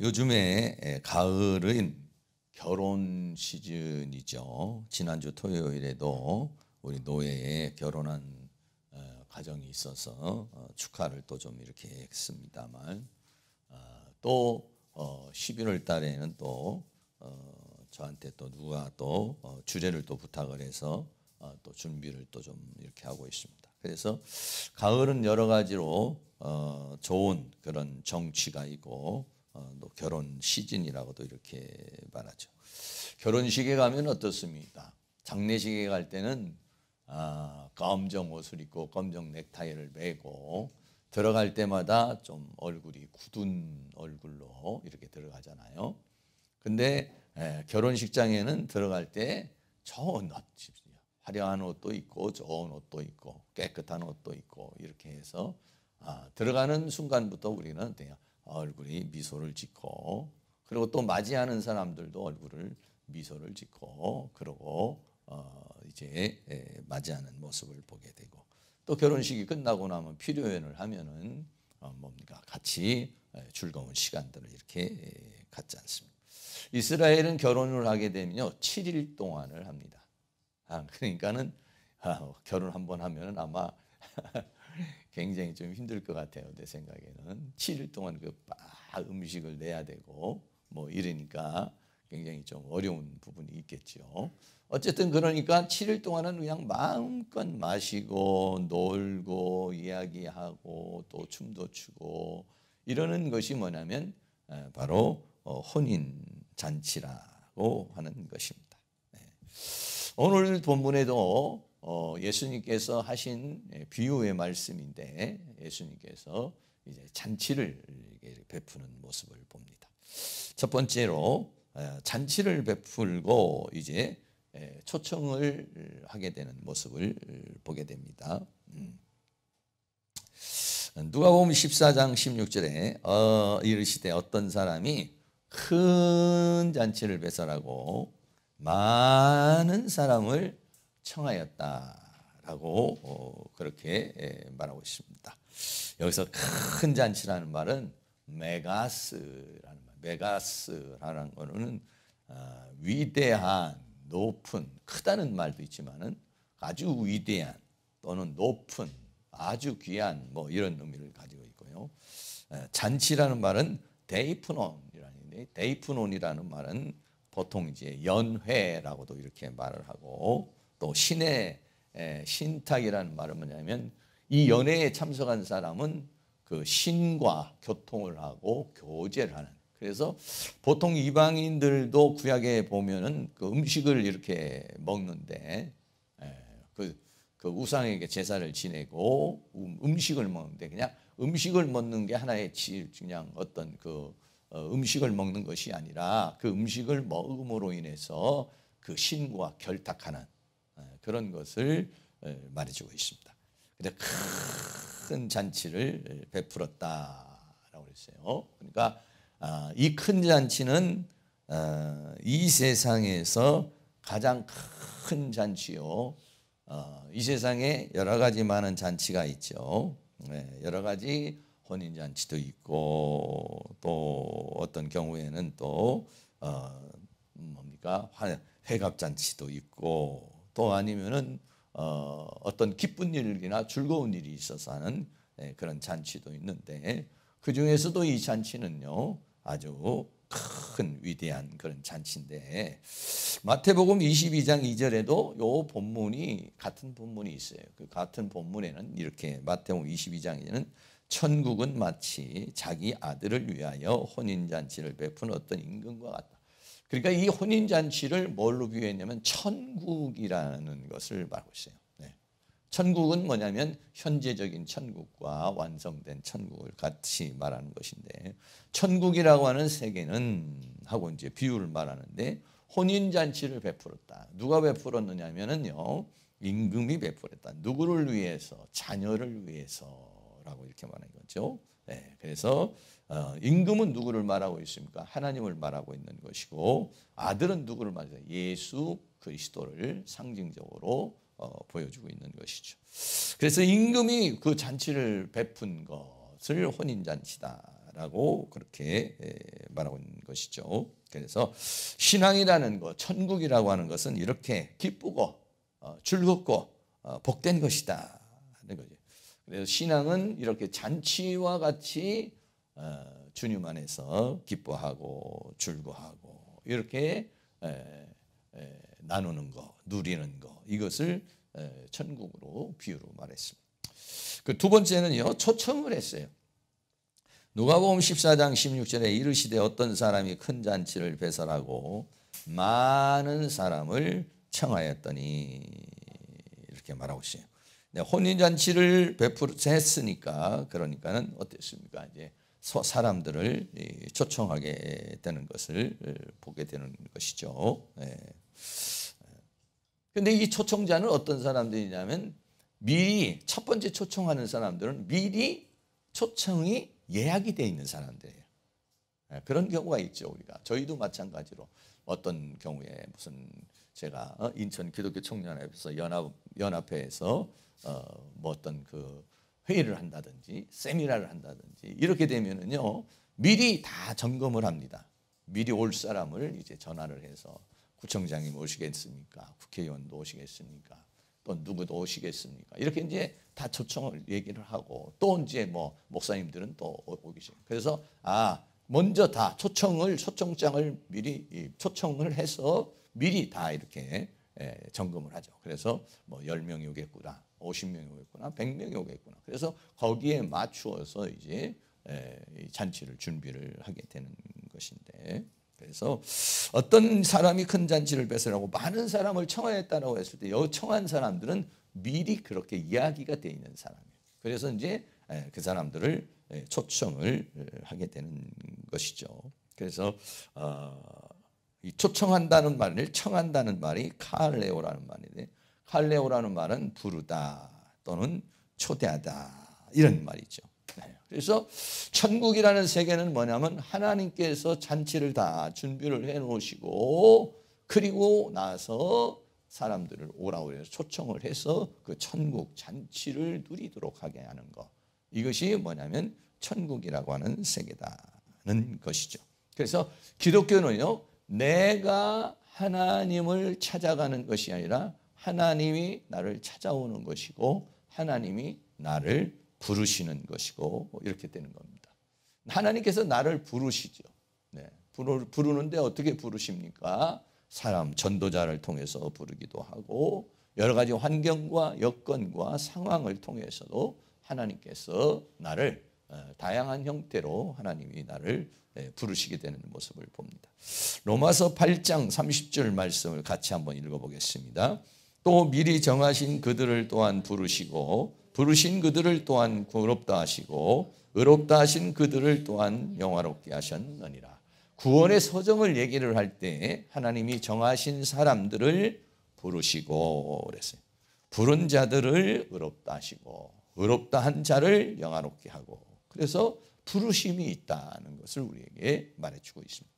요즘에 가을은 결혼 시즌이죠. 지난주 토요일에도 우리 노예에 결혼한 가정이 있어서 축하를 또 좀 이렇게 했습니다만, 또 11월 달에는 또 저한테 또 누가 또 주례를 또 부탁을 해서 또 준비를 또 좀 이렇게 하고 있습니다. 그래서 가을은 여러 가지로 좋은 그런 정취가 있고 또 결혼 시즌이라고도 이렇게 말하죠. 결혼식에 가면 어떻습니까? 장례식에 갈 때는 검정 옷을 입고 검정 넥타이를 매고 들어갈 때마다 좀 얼굴이 굳은 얼굴로 이렇게 들어가잖아요. 근데 결혼식장에는 들어갈 때 좋은 옷, 화려한 옷도 있고 좋은 옷도 있고 깨끗한 옷도 있고 이렇게 해서 들어가는 순간부터 우리는 얼굴이 미소를 짓고, 그리고 또 맞이하는 사람들도 얼굴을 미소를 짓고 그러고 이제 맞이하는 모습을 보게 되고, 또 결혼식이 끝나고 나면 피로연을 하면은 뭡니까? 같이 즐거운 시간들을 이렇게 갖지 않습니까? 이스라엘은 결혼을 하게 되면요 7일 동안을 합니다. 그러니까는 결혼 한번 하면은 아마 굉장히 좀 힘들 것 같아요. 내 생각에는 7일 동안 그 음식을 내야 되고 뭐 이러니까 굉장히 좀 어려운 부분이 있겠죠. 어쨌든 그러니까 7일 동안은 그냥 마음껏 마시고 놀고 이야기하고 또 춤도 추고 이러는 것이 뭐냐면 바로 혼인 잔치라고 하는 것입니다. 오늘 본문에도 예수님께서 하신 비유의 말씀인데, 예수님께서 이제 잔치를 베푸는 모습을 봅니다. 첫 번째로 잔치를 베풀고 이제 초청을 하게 되는 모습을 보게 됩니다. 누가복음 14장 16절에 이르시되 어떤 사람이 큰 잔치를 배설하고 많은 사람을 청하였다라고 그렇게 말하고 있습니다. 여기서 큰 잔치라는 말은 메가스라는 말, 메가스라는 거는 위대한, 높은, 크다는 말도 있지만은 아주 위대한 또는 높은, 아주 귀한 뭐 이런 의미를 가지고 있고요. 잔치라는 말은 데이프논이라는데, 데이프논이라는 말은 보통 이제 연회라고도 이렇게 말을 하고, 또 신의 신탁이라는 말은 뭐냐면 이 연회에 참석한 사람은 그 신과 교통을 하고 교제를 하는. 그래서 보통 이방인들도 구약에 보면은 그 음식을 이렇게 먹는데 그 우상에게 제사를 지내고 음식을 먹는데, 그냥 음식을 먹는 게 하나의 그냥 어떤 그 음식을 먹는 것이 아니라 그 음식을 먹음으로 인해서 그 신과 결탁하는 그런 것을 말해주고 있습니다. 근데 큰 잔치를 베풀었다라고 했어요. 그러니까 이 큰 잔치는 이 세상에서 가장 큰 잔치요. 이 세상에 여러 가지 많은 잔치가 있죠. 여러 가지 혼인 잔치도 있고, 또 어떤 경우에는 또 뭡니까? 회갑 잔치도 있고, 또 아니면은 어떤 기쁜 일이나 즐거운 일이 있어서 하는 그런 잔치도 있는데, 그 중에서도 이 잔치는요 아주 큰 위대한 그런 잔치인데, 마태복음 22장 2절에도 요 본문이 같은 본문이 있어요. 그 같은 본문에는 이렇게, 마태복음 22장에는 천국은 마치 자기 아들을 위하여 혼인잔치를 베푼 어떤 임금과 같다. 그러니까 이 혼인잔치를 뭘로 비유했냐면 천국이라는 것을 말하고 있어요. 천국은 뭐냐면 현재적인 천국과 완성된 천국을 같이 말하는 것인데, 천국이라고 하는 세계는 하고 이제 비유를 말하는데, 혼인잔치를 베풀었다. 누가 베풀었느냐면요 임금이 베풀었다. 누구를 위해서? 자녀를 위해서라고 이렇게 말하는 거죠. 그래서 임금은 누구를 말하고 있습니까? 하나님을 말하고 있는 것이고, 아들은 누구를 말해요? 예수 그리스도를 상징적으로 보여주고 있는 것이죠. 그래서 임금이 그 잔치를 베푼 것을 혼인잔치다 라고 그렇게 말하고 있는 것이죠. 그래서 신앙이라는 것, 천국이라고 하는 것은 이렇게 기쁘고 즐겁고 복된 것이다 하는 거죠. 그래서 신앙은 이렇게 잔치와 같이 주님 안에서 기뻐하고 즐거워하고 이렇게 나누는 거, 누리는 거, 이것을 천국으로 비유로 말했습니다. 그 두 번째는요, 초청을 했어요. 누가복음 14장 16절에 이르시되 어떤 사람이 큰 잔치를 배설하고 많은 사람을 청하였더니 이렇게 말하고 있어요. 혼인잔치를 했으니까 그러니까는 어땠습니까? 이제 사람들을 초청하게 되는 것을 보게 되는 것이죠. 그런데 이 초청자는 어떤 사람들이냐면 미리 첫 번째 초청하는 사람들은 미리 초청이 예약이 되어 있는 사람들이에요. 그런 경우가 있죠. 우리가 저희도 마찬가지로 어떤 경우에 무슨 제가 인천 기독교 청년회에서 연합회에서 뭐 어떤 그 회의를 한다든지 세미나를 한다든지 이렇게 되면은요 미리 다 점검을 합니다. 미리 올 사람을 이제 전화를 해서 구청장님 오시겠습니까? 국회의원도 오시겠습니까? 또 누구도 오시겠습니까? 이렇게 이제 다 초청을 얘기를 하고 또 이제 뭐 목사님들은 또 오기 시작. 그래서 먼저 다 초청장을 미리 초청을 해서 미리 다 이렇게 점검을 하죠. 그래서 뭐 10명이 오겠구나, 50명이 오겠구나, 100명이 오겠구나. 그래서 거기에 맞추어서 이제 잔치를 준비를 하게 되는 것인데, 그래서 어떤 사람이 큰 잔치를 배설하고 많은 사람을 청하였다라고 했을 때 여기 청한 사람들은 미리 그렇게 이야기가 되어 있는 사람이에요. 그래서 이제 그 사람들을 초청을 하게 되는 것이죠. 그래서 이 초청한다는 말을 청한다는 말이 칼레오라는 말인데, 칼레오라는 말은 부르다 또는 초대하다 이런 말이죠. 그래서 천국이라는 세계는 뭐냐면 하나님께서 잔치를 다 준비를 해 놓으시고 그리고 나서 사람들을 오라고 해서 초청을 해서 그 천국 잔치를 누리도록 하게 하는 것, 이것이 뭐냐면 천국이라고 하는 세계다는 것이죠. 그래서 기독교는요, 내가 하나님을 찾아가는 것이 아니라 하나님이 나를 찾아오는 것이고 하나님이 나를 부르시는 것이고 이렇게 되는 겁니다. 하나님께서 나를 부르시죠. 부르는데 어떻게 부르십니까? 사람, 전도자를 통해서 부르기도 하고 여러 가지 환경과 여건과 상황을 통해서도 하나님께서 나를 다양한 형태로 하나님이 나를 부르시게 되는 모습을 봅니다. 로마서 8장 30절 말씀을 같이 한번 읽어보겠습니다. 또 미리 정하신 그들을 또한 부르시고 부르신 그들을 또한 의롭다 하시고 의롭다 하신 그들을 또한 영화롭게 하셨느니라. 구원의 서정을 얘기를 할 때 하나님이 정하신 사람들을 부르시고 그랬어요. 부른 자들을 의롭다 하시고 의롭다 한 자를 영화롭게 하고, 그래서 부르심이 있다는 것을 우리에게 말해주고 있습니다.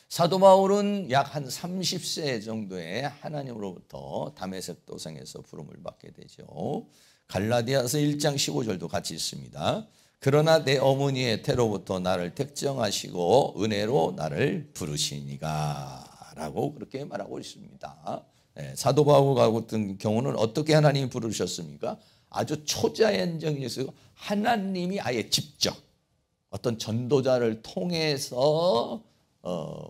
사도 바울은 약 한 30세 정도에 하나님으로부터 다메섹 도상에서 부름을 받게 되죠. 갈라디아서 1장 15절도 같이 있습니다. 그러나 내 어머니의 태로부터 나를 택정하시고 은혜로 나를 부르시니가 라고 그렇게 말하고 있습니다. 사도 바울 같은 경우는 어떻게 하나님이 부르셨습니까? 아주 초자연적인 것이고 하나님이 아예 직접 어떤 전도자를 통해서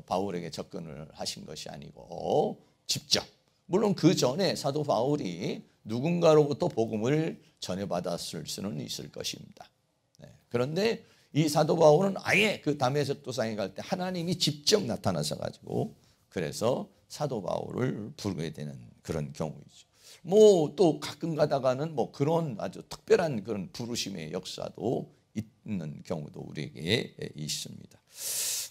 바울에게 접근을 하신 것이 아니고 직접, 물론 그 전에 사도 바울이 누군가로부터 복음을 전해받았을 수는 있을 것입니다. 그런데 이 사도 바울은 아예 그 다메섹 도상에 갈 때 하나님이 직접 나타나셔 가지고 그래서 사도 바울을 부르게 되는 그런 경우이죠. 뭐 또 가끔 가다가는 뭐 그런 아주 특별한 그런 부르심의 역사도 있는 경우도 우리에게 있습니다.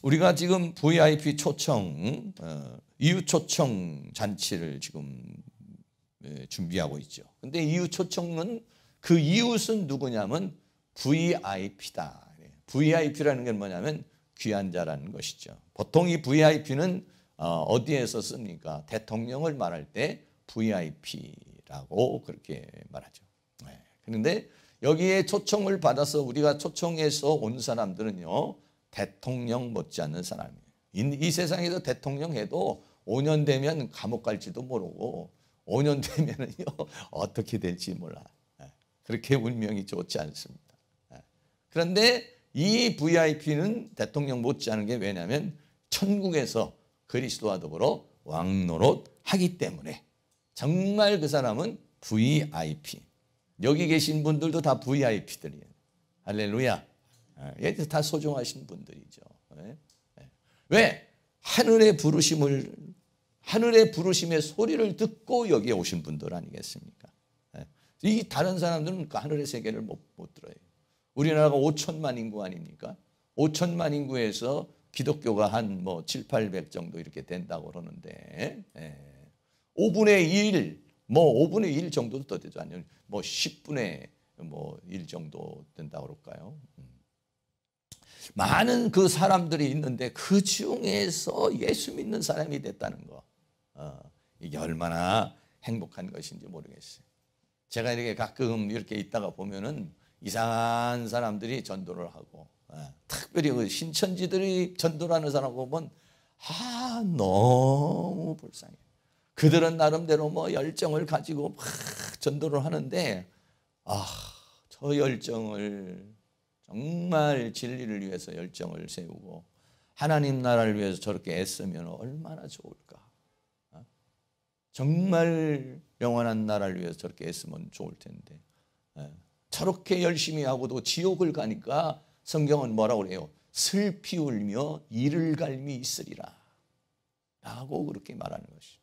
우리가 지금 VIP 초청, 이웃 초청 잔치를 지금 준비하고 있죠. 근데 이웃 초청은 그 이웃은 누구냐면 VIP다. VIP라는 게 뭐냐면 귀한 자라는 것이죠. 보통 이 VIP는 어디에서 씁니까? 대통령을 말할 때 VIP라고 그렇게 말하죠. 그런데 여기에 초청을 받아서 우리가 초청해서 온 사람들은요, 대통령 못지않는 사람이에요. 이 세상에서 대통령 해도 5년 되면 감옥 갈지도 모르고 5년 되면은요 어떻게 될지 몰라. 그렇게 운명이 좋지 않습니다. 그런데 이 VIP는 대통령 못지않은 게 왜냐하면 천국에서 그리스도와 더불어 왕노릇하기 때문에 정말 그 사람은 VIP. 여기 계신 분들도 다 VIP들이에요. 할렐루야. 얘들 다 소중하신 분들이죠. 왜? 하늘의 부르심의 소리를 듣고 여기에 오신 분들 아니겠습니까? 이 다른 사람들은 그 하늘의 세계를 못 들어요. 우리나라가 5천만 인구 아닙니까? 5천만 인구에서 기독교가 한 뭐 7, 800 정도 이렇게 된다고 그러는데 5분의 1, 뭐 5분의 1 정도도 더 되죠. 아니면 뭐 10분의 뭐 1 정도 된다고 그럴까요? 많은 그 사람들이 있는데 그 중에서 예수 믿는 사람이 됐다는 거. 이게 얼마나 행복한 것인지 모르겠어요. 제가 이렇게 가끔 이렇게 있다가 보면은 이상한 사람들이 전도를 하고, 특별히 그 신천지들이 전도를 하는 사람 보면 너무 불쌍해. 그들은 나름대로 뭐 열정을 가지고 막 전도를 하는데 저 열정을 정말 진리를 위해서 열정을 세우고 하나님 나라를 위해서 저렇게 애쓰면 얼마나 좋을까. 정말 영원한 나라를 위해서 저렇게 애쓰면 좋을 텐데 저렇게 열심히 하고도 지옥을 가니까 성경은 뭐라고 그래요? 슬피 울며 이를 갈미 있으리라 라고 그렇게 말하는 것이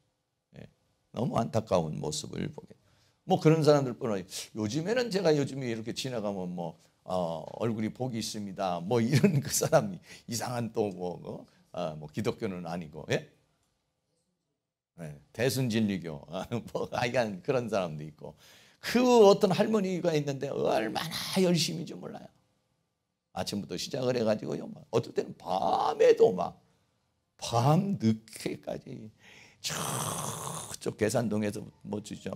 너무 안타까운 모습을 보게. 뭐 그런 사람들뿐 아니라 요즘에는 제가 요즘에 이렇게 지나가면 뭐 얼굴이 복이 있습니다. 뭐 이런 그 사람이 이상한 또 뭐 기독교는 아니고 대순진리교 뭐 하여간 그런 사람도 있고 그 어떤 할머니가 있는데 얼마나 열심히 좀 몰라요. 아침부터 시작을 해가지고요. 어떨 때는 밤에도 막 밤 늦게까지 저쪽 계산동에서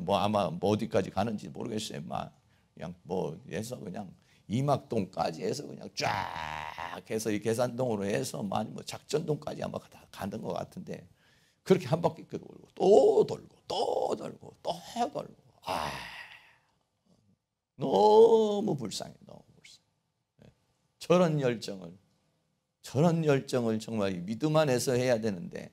뭐 아마 뭐 어디까지 가는지 모르겠어요. 막 그냥 뭐 해서 그냥 이막동까지 해서 그냥 쫙 해서 이 계산동으로 해서 많이 뭐 작전동까지 아마 다 가는 것 같은데 그렇게 한 바퀴 돌고 또 돌고 또 돌고 또 돌고 너무 불쌍해. 너무 불쌍해. 저런 열정을 정말 믿음 안에서 해야 되는데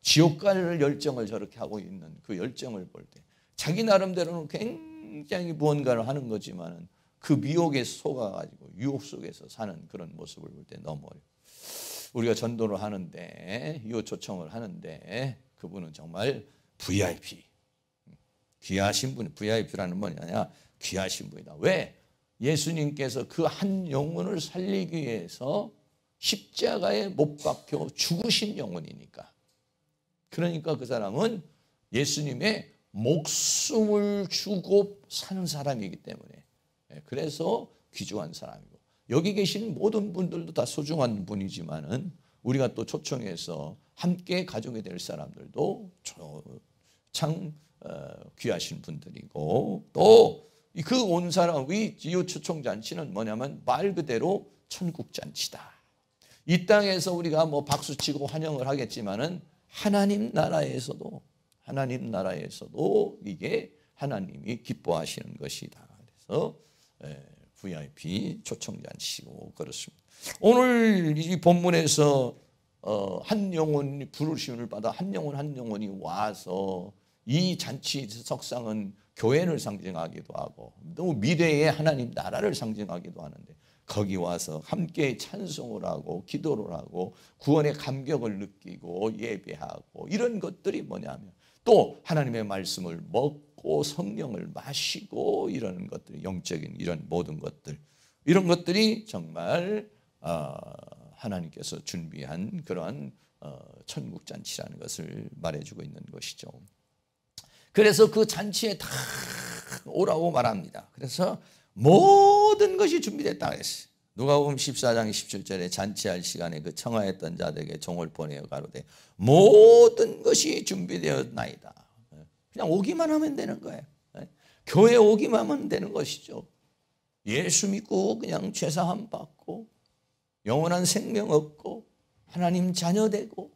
지옥 갈 열정을 저렇게 하고 있는 그 열정을 볼 때 자기 나름대로는 굉장히 무언가를 하는 거지만 그 미혹에 속아가지고 유혹 속에서 사는 그런 모습을 볼 때 너무 어려워요. 우리가 전도를 하는데 이 초청을 하는데 그분은 정말 VIP 귀하신 분. VIP라는 뭐냐? 귀하신 분이다. 왜? 예수님께서 그 한 영혼을 살리기 위해서 십자가에 못 박혀 죽으신 영혼이니까. 그러니까 그 사람은 예수님의 목숨을 주고 사는 사람이기 때문에 그래서 귀중한 사람이고 여기 계신 모든 분들도 다 소중한 분이지만은 우리가 또 초청해서 함께 가족이 될 사람들도 참 귀하신 분들이고 또 그 온 사람 이 초청 잔치는 뭐냐면 말 그대로 천국 잔치다. 이 땅에서 우리가 뭐 박수치고 환영을 하겠지만은 하나님 나라에서도 이게 하나님이 기뻐하시는 것이다. 그래서 VIP 초청잔치고 그렇습니다. 오늘 이 본문에서 한 영혼이 부르심을 받아 한 영혼이 와서 이 잔치 석상은 교회를 상징하기도 하고 또 미래의 하나님 나라를 상징하기도 하는데 거기 와서 함께 찬송을 하고 기도를 하고 구원의 감격을 느끼고 예배하고 이런 것들이 뭐냐면 또 하나님의 말씀을 먹고 성령을 마시고 이런 것들 영적인 이런 모든 것들 이런 것들이 정말 하나님께서 준비한 그러한 천국 잔치라는 것을 말해주고 있는 것이죠. 그래서 그 잔치에 다 오라고 말합니다. 그래서 모든 것이 준비됐다 했어요. 누가복음 14장 17절에 잔치할 시간에 그 청하였던 자들에게 종을 보내어 가로되 모든 것이 준비되었나이다. 그냥 오기만 하면 되는 거예요. 교회 오기만 하면 되는 것이죠. 예수 믿고 그냥 죄사함 받고 영원한 생명 얻고 하나님 자녀 되고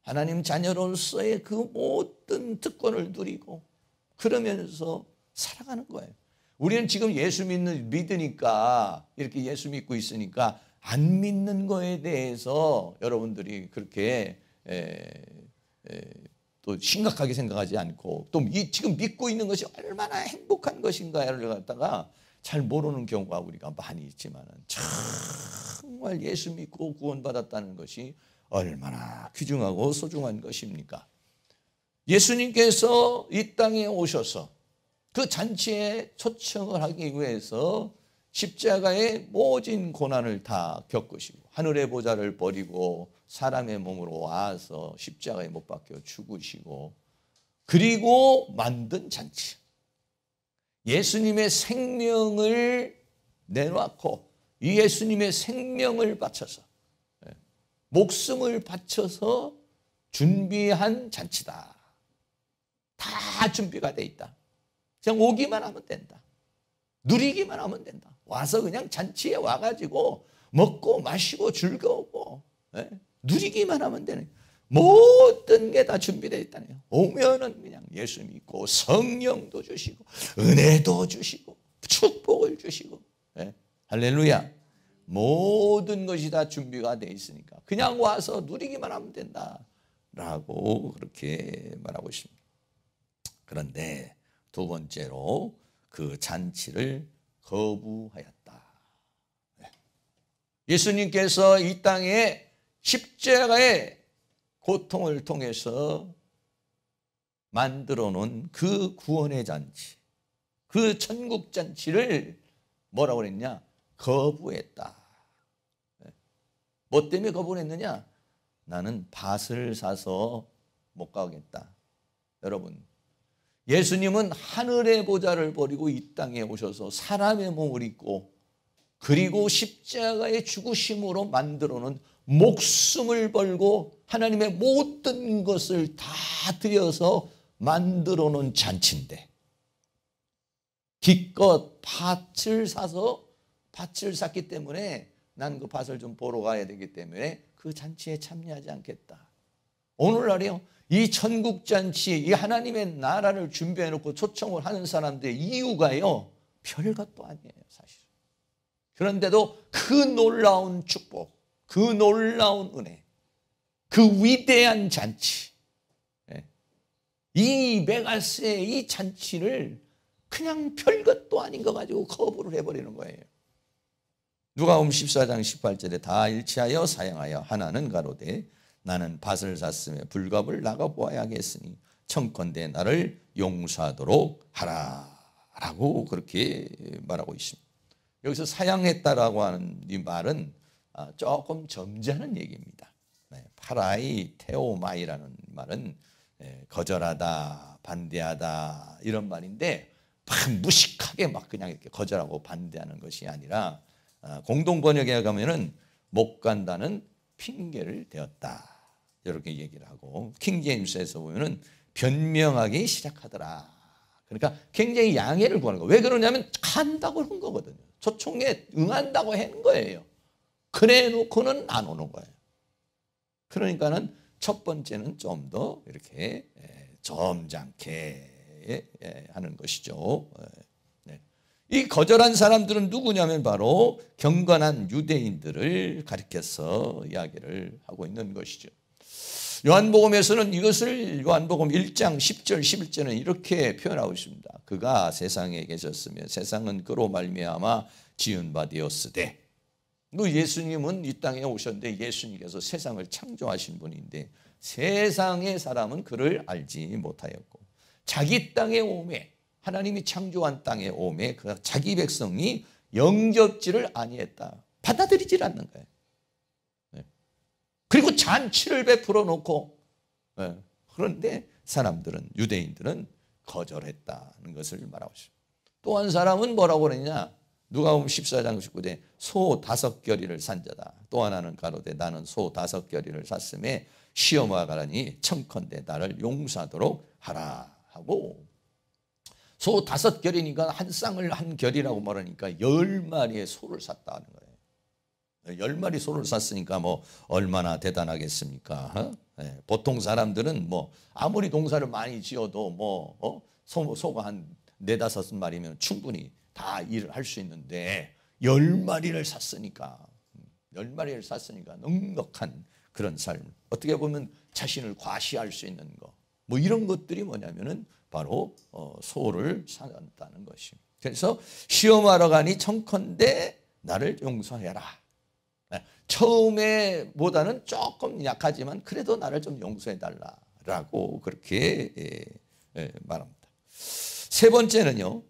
하나님 자녀로서의 그 모든 특권을 누리고 그러면서 살아가는 거예요. 우리는 지금 예수 믿으니까 이렇게 예수 믿고 있으니까 안 믿는 거에 대해서 여러분들이 그렇게 또 심각하게 생각하지 않고 또 지금 믿고 있는 것이 얼마나 행복한 것인가를 갖다가 잘 모르는 경우가 우리가 많이 있지만 정말 예수 믿고 구원받았다는 것이 얼마나 귀중하고 소중한 것입니까? 예수님께서 이 땅에 오셔서 그 잔치에 초청을 하기 위해서 십자가의 모진 고난을 다 겪으시고 하늘의 보좌를 버리고 사람의 몸으로 와서 십자가에 못 박혀 죽으시고 그리고 만든 잔치. 예수님의 생명을 내놓고 이 예수님의 생명을 바쳐서 목숨을 바쳐서 준비한 잔치다. 다 준비가 돼 있다. 그냥 오기만 하면 된다. 누리기만 하면 된다. 와서 그냥 잔치에 와가지고 먹고 마시고 즐거우고 누리기만 하면 되는 모든 게 다 준비되어 있다네요. 오면은 그냥 예수 믿고 성령도 주시고 은혜도 주시고 축복을 주시고 할렐루야. 모든 것이 다 준비가 되어 있으니까 그냥 와서 누리기만 하면 된다라고 그렇게 말하고 있습니다. 그런데 두 번째로 그 잔치를 거부하였다. 예수님께서 이 땅에 십자가의 고통을 통해서 만들어 놓은 그 구원의 잔치, 그 천국 잔치를 뭐라고 그랬냐? 거부했다. 뭐 때문에 거부를 했느냐? 나는 밭을 사서 못 가겠다. 여러분, 예수님은 하늘의 보좌를 버리고 이 땅에 오셔서 사람의 몸을 입고 그리고 십자가의 죽으심으로 만들어 놓은 목숨을 걸고 하나님의 모든 것을 다 들여서 만들어 놓은 잔치인데 기껏 밭을 샀기 때문에 난 그 밭을 좀 보러 가야 되기 때문에 그 잔치에 참여하지 않겠다. 오늘날이요, 이 천국 잔치, 이 하나님의 나라를 준비해 놓고 초청을 하는 사람들의 이유가요, 별것도 아니에요, 사실. 그런데도 그 놀라운 축복, 그 놀라운 은혜, 그 위대한 잔치, 이 메가스의 이 잔치를 그냥 별것도 아닌 거 가지고 거부를 해버리는 거예요. 누가복음 14장 18절에 다 일치하여 사양하여 하나는 가로되 나는 밭을 샀으며 불갑을 나가보아야겠으니 청컨대 나를 용서하도록 하라 라고 그렇게 말하고 있습니다. 여기서 사양했다라고 하는 이 말은 조금 점잖은 얘기입니다. 파라이 테오마이라는 말은 거절하다, 반대하다 이런 말인데 막 무식하게 막 그냥 이렇게 거절하고 반대하는 것이 아니라 공동 번역에 가면은 못 간다는 핑계를 대었다 이렇게 얘기를 하고 킹제임스에서 보면은 변명하기 시작하더라. 그러니까 굉장히 양해를 구하는 거예요. 왜 그러냐면 간다고 한 거거든요. 초청에 응한다고 한 거예요. 그래 놓고는 안 오는 거예요. 그러니까는 첫 번째는 좀 더 이렇게 점잖게 하는 것이죠. 이 거절한 사람들은 누구냐면 바로 경건한 유대인들을 가리켜서 이야기를 하고 있는 것이죠. 요한복음에서는 이것을 요한복음 1장 10절 11절은 이렇게 표현하고 있습니다. 그가 세상에 계셨으며 세상은 그로 말미암아 지은 바 되었으되, 예수님은 이 땅에 오셨는데 예수님께서 세상을 창조하신 분인데 세상의 사람은 그를 알지 못하였고 자기 땅에 오매, 하나님이 창조한 땅에 오매 그 자기 백성이 영접지를 아니했다. 받아들이질 않는 거예요. 그리고 잔치를 베풀어 놓고 그런데 사람들은, 유대인들은 거절했다는 것을 말하고 있습니다. 또 한 사람은 뭐라고 그러냐? 누가복음 14장 19절에 소 5겨리를 산 자다. 또 하나는 가로되 나는 소 5겨리를 샀음에 시험하 가라니 청컨대 나를 용서하도록 하라 하고, 소 5결이니까 한 쌍을 한 결이라고 말하니까 10마리의 소를 샀다는 거예요. 10마리 소를 샀으니까 뭐 얼마나 대단하겠습니까? 어? 네, 보통 사람들은 뭐 아무리 농사를 많이 지어도 뭐 소가 한 4-5마리면 충분히 다 일을 할 수 있는데 10마리를 샀으니까 10마리를 샀으니까 넉넉한 그런 삶, 어떻게 보면 자신을 과시할 수 있는 거, 뭐 이런 것들이 뭐냐면은 바로 소를 사놨다는 것입니다. 그래서 시험하러 가니 청컨대 나를 용서해라. 처음에보다는 조금 약하지만 그래도 나를 좀 용서해달라라고 그렇게 말합니다. 세 번째는요.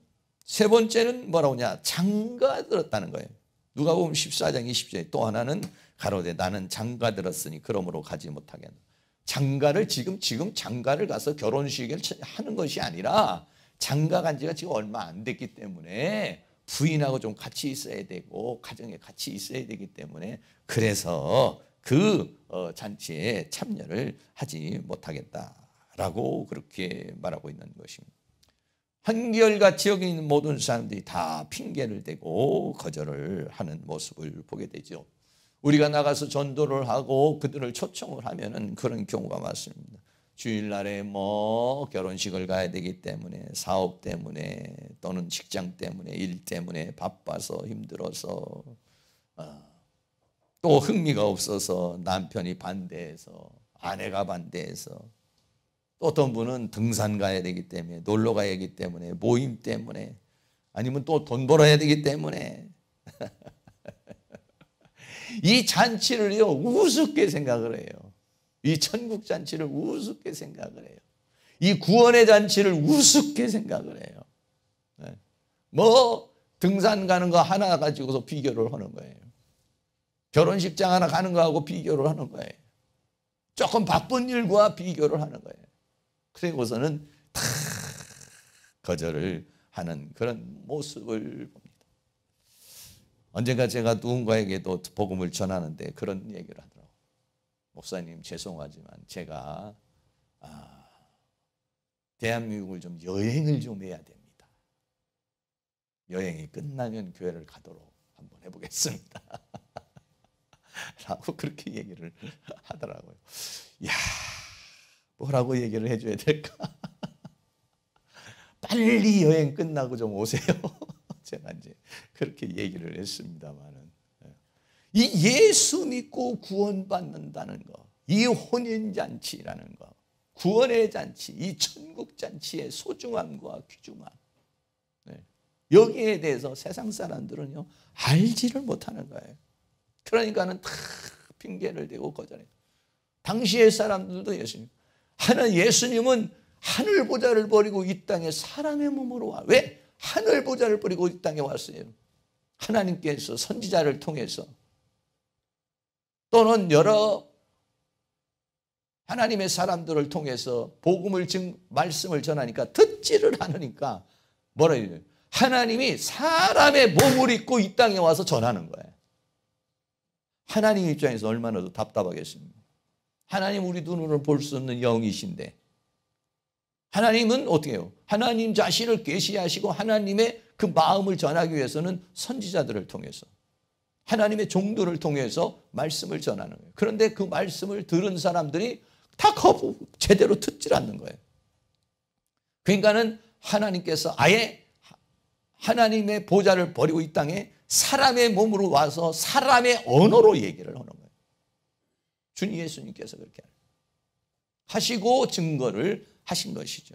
세 번째는 뭐라고 하냐? 장가 들었다는 거예요. 누가복음 14장 20절에 또 하나는 가로되 나는 장가 들었으니 그러므로 가지 못하겠노라. 장가를 지금 장가를 가서 결혼식을 하는 것이 아니라 장가 간 지가 지금 얼마 안 됐기 때문에 부인하고 좀 같이 있어야 되고 가정에 같이 있어야 되기 때문에 그래서 그 잔치에 참여를 하지 못하겠다라고 그렇게 말하고 있는 것입니다. 한결같이 여기 있는 모든 사람들이 다 핑계를 대고 거절을 하는 모습을 보게 되죠. 우리가 나가서 전도를 하고 그들을 초청을 하면은 그런 경우가 많습니다. 주일날에 뭐 결혼식을 가야 되기 때문에, 사업 때문에, 또는 직장 때문에, 일 때문에 바빠서 힘들어서, 또 흥미가 없어서 남편이 반대해서, 아내가 반대해서, 또 어떤 분은 등산 가야 되기 때문에, 놀러 가야 되기 때문에, 모임 때문에, 아니면 또 돈 벌어야 되기 때문에 이 잔치를요 우습게 생각을 해요. 이 천국 잔치를 우습게 생각을 해요. 이 구원의 잔치를 우습게 생각을 해요. 네. 뭐 등산 가는 거 하나 가지고서 비교를 하는 거예요. 결혼식장 하나 가는 거하고 비교를 하는 거예요. 조금 바쁜 일과 비교를 하는 거예요. 그리고서는 다 거절을 하는 그런 모습을 봅니다. 언젠가 제가 누군가에게도 복음을 전하는데 그런 얘기를 하더라고요. 목사님 죄송하지만 제가 대한민국을 좀 여행을 좀 해야 됩니다. 여행이 끝나면 교회를 가도록 한번 해보겠습니다. 라고 그렇게 얘기를 하더라고요. 이야, 뭐라고 얘기를 해줘야 될까? 빨리 여행 끝나고 좀 오세요. 제가 이제 그렇게 얘기를 했습니다만은, 이 예수 믿고 구원받는다는 거, 이 혼인잔치라는 거, 구원의 잔치, 이 천국잔치의 소중함과 귀중함, 여기에 대해서 세상 사람들은요 알지를 못하는 거예요. 그러니까는 다 핑계를 대고 거절해요. 당시의 사람들도 예수님은 하늘 보좌를 버리고 이 땅에 사람의 몸으로 와. 왜? 하늘 보좌를 버리고 이 땅에 왔어요. 하나님께서 선지자를 통해서 또는 여러 하나님의 사람들을 통해서 복음을 말씀을 전하니까 듣지를 않으니까 뭐라 해요? 하나님이 사람의 몸을 입고 이 땅에 와서 전하는 거예요. 하나님 입장에서 얼마나 더 답답하겠습니까? 하나님 우리 눈으로 볼 수 없는 영이신데 하나님은 어떻게 해요? 하나님 자신을 계시하시고 하나님의 그 마음을 전하기 위해서는 선지자들을 통해서 하나님의 종들을 통해서 말씀을 전하는 거예요. 그런데 그 말씀을 들은 사람들이 다 제대로 듣질 않는 거예요. 그러니까는 하나님께서 아예 하나님의 보좌를 버리고 이 땅에 사람의 몸으로 와서 사람의 언어로 얘기를 하는 거예요. 주님 예수님께서 그렇게 하시고 증거를 하신 것이죠.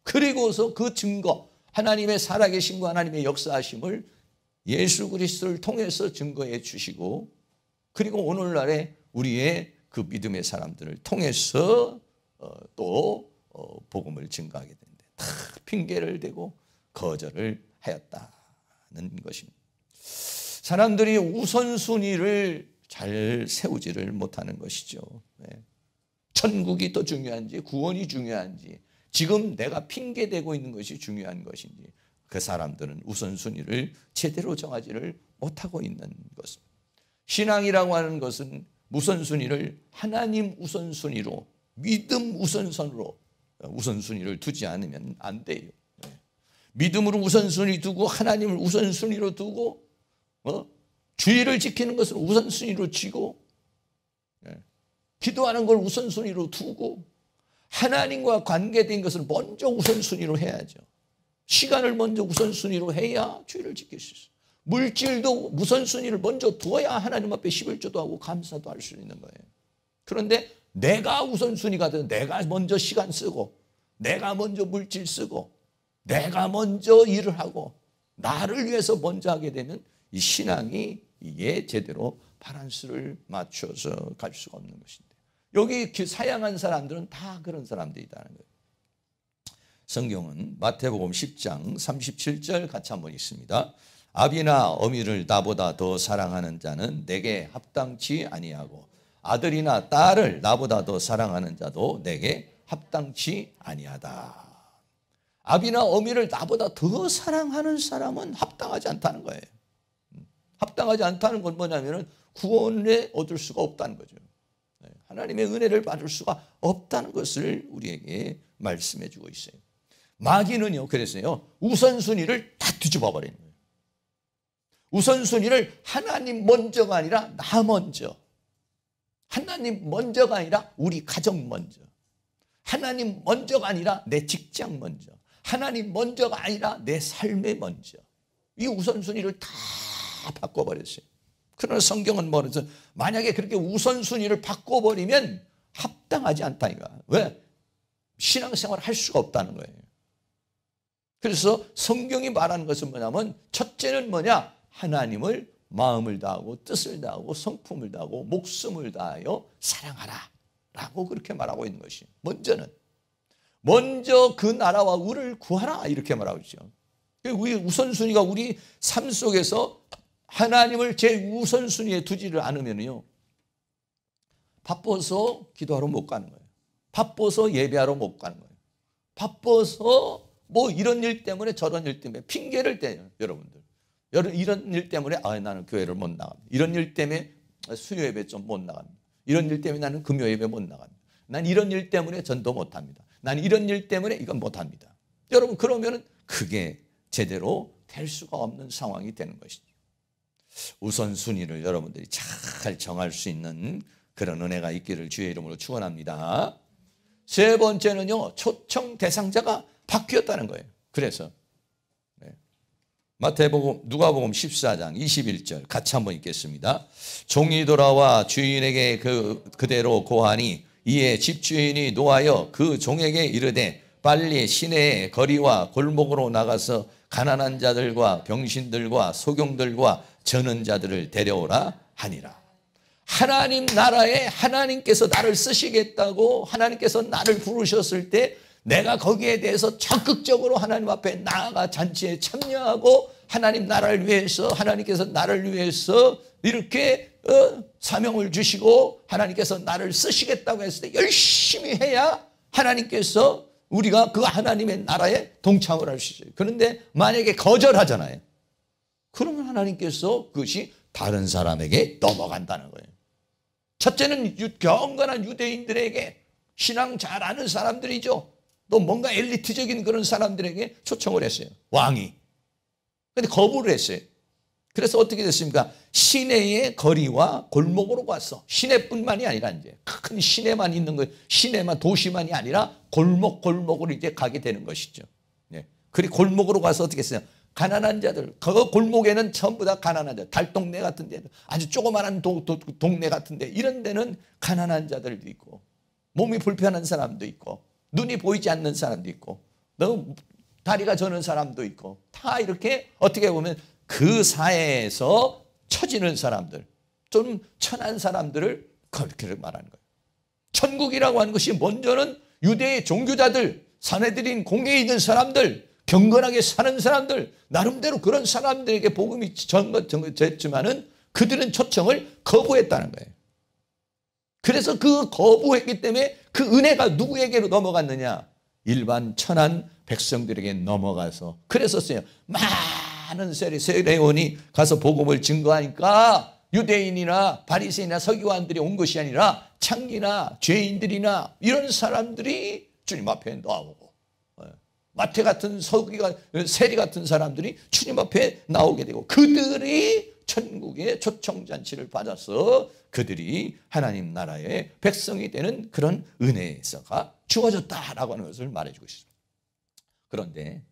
그리고서 그 증거, 하나님의 살아계심과 하나님의 역사하심을 예수 그리스도를 통해서 증거해 주시고, 그리고 오늘날에 우리의 그 믿음의 사람들을 통해서 또 복음을 증거하게 되는데 다 핑계를 대고 거절을 하였다는 것입니다. 사람들이 우선순위를 잘 세우지를 못하는 것이죠. 천국이 더 중요한지 구원이 중요한지 지금 내가 핑계대고 있는 것이 중요한 것인지 그 사람들은 우선순위를 제대로 정하지를 못하고 있는 것입니다. 신앙이라고 하는 것은 우선순위를 하나님 우선순위로 믿음 우선순위로 우선순위를 두지 않으면 안 돼요. 믿음으로 우선순위 두고 하나님을 우선순위로 두고 주의를 지키는 것을 우선순위로 쥐고 기도하는 걸 우선순위로 두고 하나님과 관계된 것을 먼저 우선순위로 해야죠. 시간을 먼저 우선순위로 해야 주의를 지킬 수 있어요. 물질도 우선순위를 먼저 두어야 하나님 앞에 11조도 하고 감사도 할 수 있는 거예요. 그런데 내가 우선순위가 돼서 내가 먼저 시간 쓰고 내가 먼저 물질 쓰고 내가 먼저 일을 하고 나를 위해서 먼저 하게 되면 이 신앙이 이게 제대로 바란스를 맞춰서 갈 수가 없는 것인데 여기 사양한 사람들은 다 그런 사람들이라는 거예요. 성경은 마태복음 10장 37절 같이 한번 읽습니다. 아비나 어미를 나보다 더 사랑하는 자는 내게 합당치 아니하고 아들이나 딸을 나보다 더 사랑하는 자도 내게 합당치 아니하다. 아비나 어미를 나보다 더 사랑하는 사람은 합당하지 않다는 거예요. 합당하지 않다는 건 뭐냐면 구원을 얻을 수가 없다는 거죠. 하나님의 은혜를 받을 수가 없다는 것을 우리에게 말씀해 주고 있어요. 마귀는요, 그래서요, 우선순위를 다 뒤집어 버리는 거예요. 우선순위를 하나님 먼저가 아니라 나 먼저. 하나님 먼저가 아니라 우리 가정 먼저. 하나님 먼저가 아니라 내 직장 먼저. 하나님 먼저가 아니라 내 삶의 먼저. 이 우선순위를 다 바꿔버렸어요. 그러나 성경은 뭐래서 만약에 그렇게 우선순위를 바꿔버리면 합당하지 않다니까. 왜? 신앙생활을 할 수가 없다는 거예요. 그래서 성경이 말하는 것은 뭐냐면 첫째는 뭐냐? 하나님을 마음을 다하고 뜻을 다하고 성품을 다하고 목숨을 다하여 사랑하라 라고 그렇게 말하고 있는 것이 먼저는 먼저 그 나라와 의를 구하라 이렇게 말하고 있죠. 우리 우선순위가 우리 삶 속에서 하나님을 제우선순위에 두지를 않으면요 바빠서 기도하러 못 가는 거예요. 바빠서 예배하러 못 가는 거예요. 바빠서 뭐 이런 일 때문에 저런 일 때문에 핑계를 대요. 여러분들 이런 일 때문에 나는 교회를 못 나갑니다. 이런 일 때문에 수요 예배 좀 못 나갑니다. 이런 일 때문에 나는 금요 예배 못 나갑니다. 난 이런 일 때문에 전도 못 합니다. 난 이런 일 때문에 이건 못 합니다. 여러분 그러면은 그게 제대로 될 수가 없는 상황이 되는 것이죠. 우선순위를 여러분들이 잘 정할 수 있는 그런 은혜가 있기를 주의 이름으로 축원합니다. 세 번째는요, 초청 대상자가 바뀌었다는 거예요. 그래서 마태복음 누가복음 14장 21절 같이 한번 읽겠습니다. 종이 돌아와 주인에게 그대로 고하니 이에 집주인이 노하여 그 종에게 이르되 빨리 시내의 거리와 골목으로 나가서 가난한 자들과 병신들과 소경들과 저는 자들을 데려오라 하니라. 하나님 나라에 하나님께서 나를 쓰시겠다고 하나님께서 나를 부르셨을 때 내가 거기에 대해서 적극적으로 하나님 앞에 나아가 잔치에 참여하고 하나님 나라를 위해서 하나님께서 나를 위해서 이렇게 사명을 주시고 하나님께서 나를 쓰시겠다고 했을 때 열심히 해야 하나님께서 우리가 그 하나님의 나라에 동참을 할 수 있어요. 그런데 만약에 거절하잖아요. 그러면 하나님께서 그것이 다른 사람에게 넘어간다는 거예요. 첫째는 경건한 유대인들에게 신앙 잘 아는 사람들이죠. 또 뭔가 엘리트적인 그런 사람들에게 초청을 했어요. 왕이. 그런데 거부를 했어요. 그래서 어떻게 됐습니까? 시내의 거리와 골목으로 갔어. 시내뿐만이 아니라 이제 큰 시내만 있는 거, 시내만 도시만이 아니라 골목으로 이제 가게 되는 것이죠. 예. 그리고 골목으로 가서 어떻게 했어요? 가난한 자들, 그 골목에는 전부 다 가난한 자들, 달동네 같은 데, 아주 조그마한 동네 같은 데, 이런 데는 가난한 자들도 있고, 몸이 불편한 사람도 있고, 눈이 보이지 않는 사람도 있고, 너무 다리가 저는 사람도 있고, 다 이렇게 어떻게 보면 그 사회에서 처지는 사람들, 좀 천한 사람들을 그렇게 말하는 거예요. 천국이라고 하는 것이 먼저는 유대의 종교자들, 사내들인 공회에 있는 사람들, 경건하게 사는 사람들, 나름대로 그런 사람들에게 복음이 전거됐지만은 그들은 초청을 거부했다는 거예요. 그래서 그 거부했기 때문에 그 은혜가 누구에게로 넘어갔느냐? 일반 천한 백성들에게 넘어가서 그랬었어요. 많은 세례원이 가서 복음을 증거하니까 유대인이나 바리새인이나 서기관들이 온 것이 아니라 창기나 죄인들이나 이런 사람들이 주님 앞에 나오고 마태 같은 서기가 세리 같은 사람들이 주님 앞에 나오게 되고 그들이 천국의 초청잔치를 받아서 그들이 하나님 나라의 백성이 되는 그런 은혜가 주어졌다라고 하는 것을 말해주고 있습니다. 그런데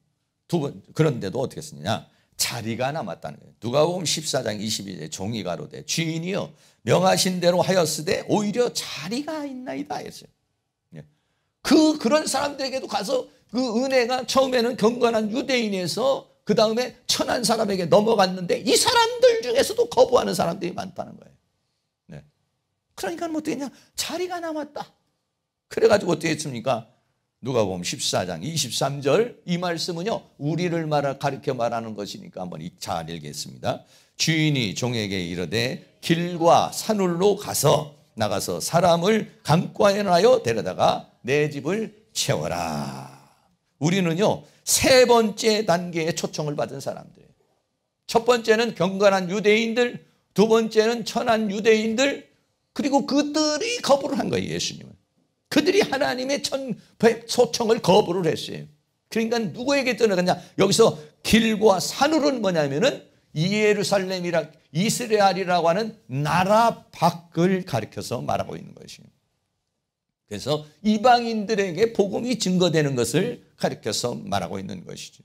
그런데도 어떻게 했느냐? 자리가 남았다는 거예요. 누가복음 14장 22절에 종이 가로되 주인이여 명하신 대로 하였으되 오히려 자리가 있나이다 했어요. 그런 사람들에게도 가서 그 은혜가 처음에는 경건한 유대인에서 그 다음에 천한 사람에게 넘어갔는데 이 사람들 중에서도 거부하는 사람들이 많다는 거예요. 네. 그러니까 뭐 어떻게 했냐? 자리가 남았다. 그래가지고 어떻게 했습니까? 누가복음 14장 23절 이 말씀은요 우리를 가리켜 말하는 것이니까 한번 잘 읽겠습니다. 주인이 종에게 이르되 길과 산울로 나가서 사람을 감과하여 데려다가 내 집을 채워라. 우리는요 세 번째 단계의 초청을 받은 사람들. 첫 번째는 경건한 유대인들, 두 번째는 천한 유대인들, 그리고 그들이 거부를 한 거예요. 예수님은. 그들이 하나님의 초청을 거부를 했어요. 그러니까 누구에게 떠나갔냐? 여기서 길과 산울은 뭐냐면은 예루살렘이라 이스라엘이라고 하는 나라 밖을 가리켜서 말하고 있는 것이에요. 그래서 이방인들에게 복음이 증거되는 것을 가리켜서 말하고 있는 것이죠.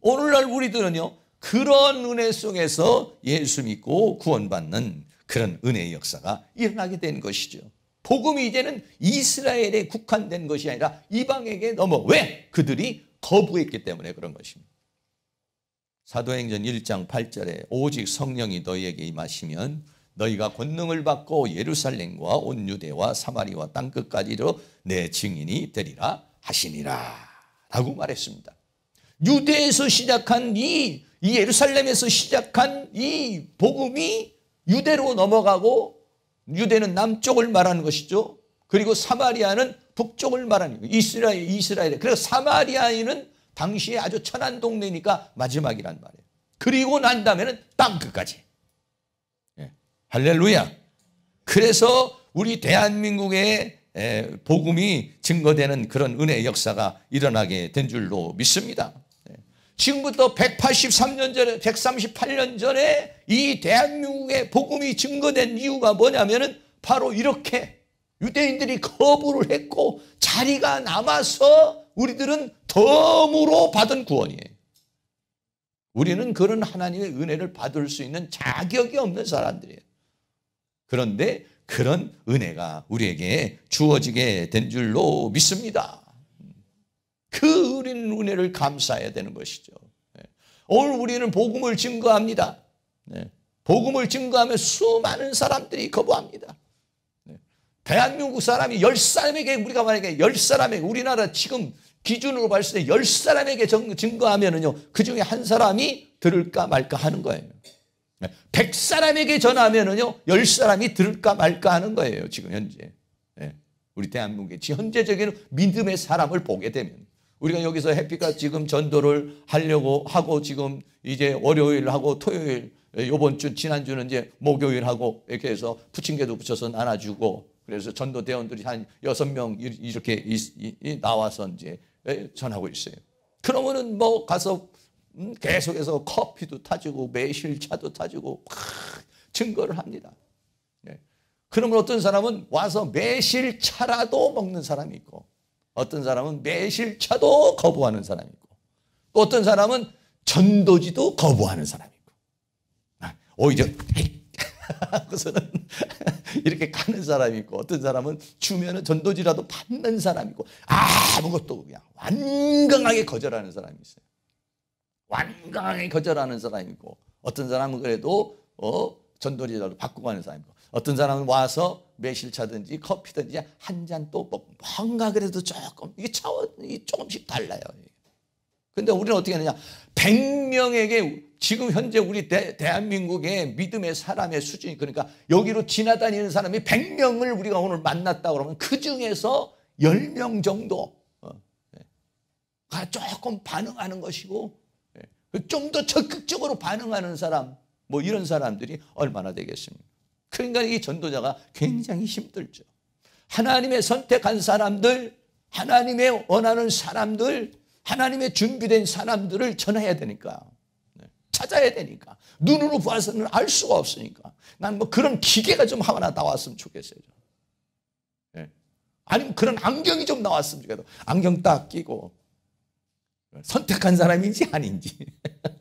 오늘날 우리들은요 그런 은혜 속에서 예수 믿고 구원받는 그런 은혜의 역사가 일어나게 된 것이죠. 복음이 이제는 이스라엘에 국한된 것이 아니라 이방에게 왜? 그들이 거부했기 때문에 그런 것입니다. 사도행전 1장 8절에 오직 성령이 너희에게 임하시면 너희가 권능을 받고 예루살렘과 온 유대와 사마리와 땅끝까지로 내 증인이 되리라 하시니라 라고 말했습니다. 유대에서 시작한 이 예루살렘에서 시작한 이 복음이 유대로 넘어가고 유대는 남쪽을 말하는 것이죠. 그리고 사마리아는 북쪽을 말하는 거예요. 이스라엘. 그래서 사마리아인은 당시에 아주 천한 동네니까 마지막이란 말이에요. 그리고 난 다음에는 땅끝까지. 할렐루야. 그래서 우리 대한민국의 복음이 증거되는 그런 은혜의 역사가 일어나게 된 줄로 믿습니다. 지금부터 183년 전에 138년 전에 이 대한민국의 복음이 증거된 이유가 뭐냐면은 바로 이렇게 유대인들이 거부를 했고 자리가 남아서 우리들은 덤으로 받은 구원이에요. 우리는 그런 하나님의 은혜를 받을 수 있는 자격이 없는 사람들이에요. 그런데 그런 은혜가 우리에게 주어지게 된 줄로 믿습니다. 그 우리는 은혜를 감사해야 되는 것이죠. 오늘 우리는 복음을 증거합니다. 복음을 증거하면 수많은 사람들이 거부합니다. 대한민국 사람이 10사람에게 우리가 만약에 10사람에게 우리나라 지금 기준으로 봤을 때 10사람에게 증거하면은요 그 중에 한 사람이 들을까 말까 하는 거예요. 100사람에게 전하면은요 10사람이 들을까 말까 하는 거예요. 지금 현재 우리 대한민국의 현재적인 믿음의 사람을 보게 되면 우리가 여기서 해피가 지금 전도를 하려고 하고 지금 이제 월요일 하고 토요일 요번 주 지난주는 이제 목요일 하고 이렇게 해서 부침개도 붙여서 나눠주고 그래서 전도 대원들이 한 6명 이렇게 나와서 이제 전하고 있어요. 그러면은 뭐 가서 계속해서 커피도 타주고 매실차도 타주고 증거를 합니다. 그러면 어떤 사람은 와서 매실차라도 먹는 사람이 있고 어떤 사람은 매실차도 거부하는 사람이 있고 또 어떤 사람은 전도지도 거부하는 사람이 있고 오히려 그래서는 이렇게 가는 사람이 있고 어떤 사람은 주면은 전도지라도 받는 사람이 있고 아무것도 그냥 완강하게 거절하는 사람이 있어요. 완강하게 거절하는 사람이 있고 어떤 사람은 그래도 전도지라도 받고 가는 사람이 있고 어떤 사람은 와서 매실차든지 커피든지 한 잔 또 먹고 뭔가 그래도 조금 이게 차원이 조금씩 달라요. 근데 우리는 어떻게 하느냐 100명에게 지금 현재 우리 대한민국의 믿음의 사람의 수준이 그러니까 여기로 지나다니는 사람이 100명을 우리가 오늘 만났다 그러면 그 중에서 10명 정도가 조금 반응하는 것이고 좀 더 적극적으로 반응하는 사람 뭐 이런 사람들이 얼마나 되겠습니까? 그러니까 이 전도자가 굉장히 힘들죠. 하나님의 선택한 사람들, 하나님의 원하는 사람들, 하나님의 준비된 사람들을 전해야 되니까, 찾아야 되니까, 눈으로 봐서는 알 수가 없으니까, 난 뭐 그런 기계가 좀 하나 나왔으면 좋겠어요. 아니면 그런 안경이 좀 나왔으면 좋겠어. 안경 딱 끼고 선택한 사람인지 아닌지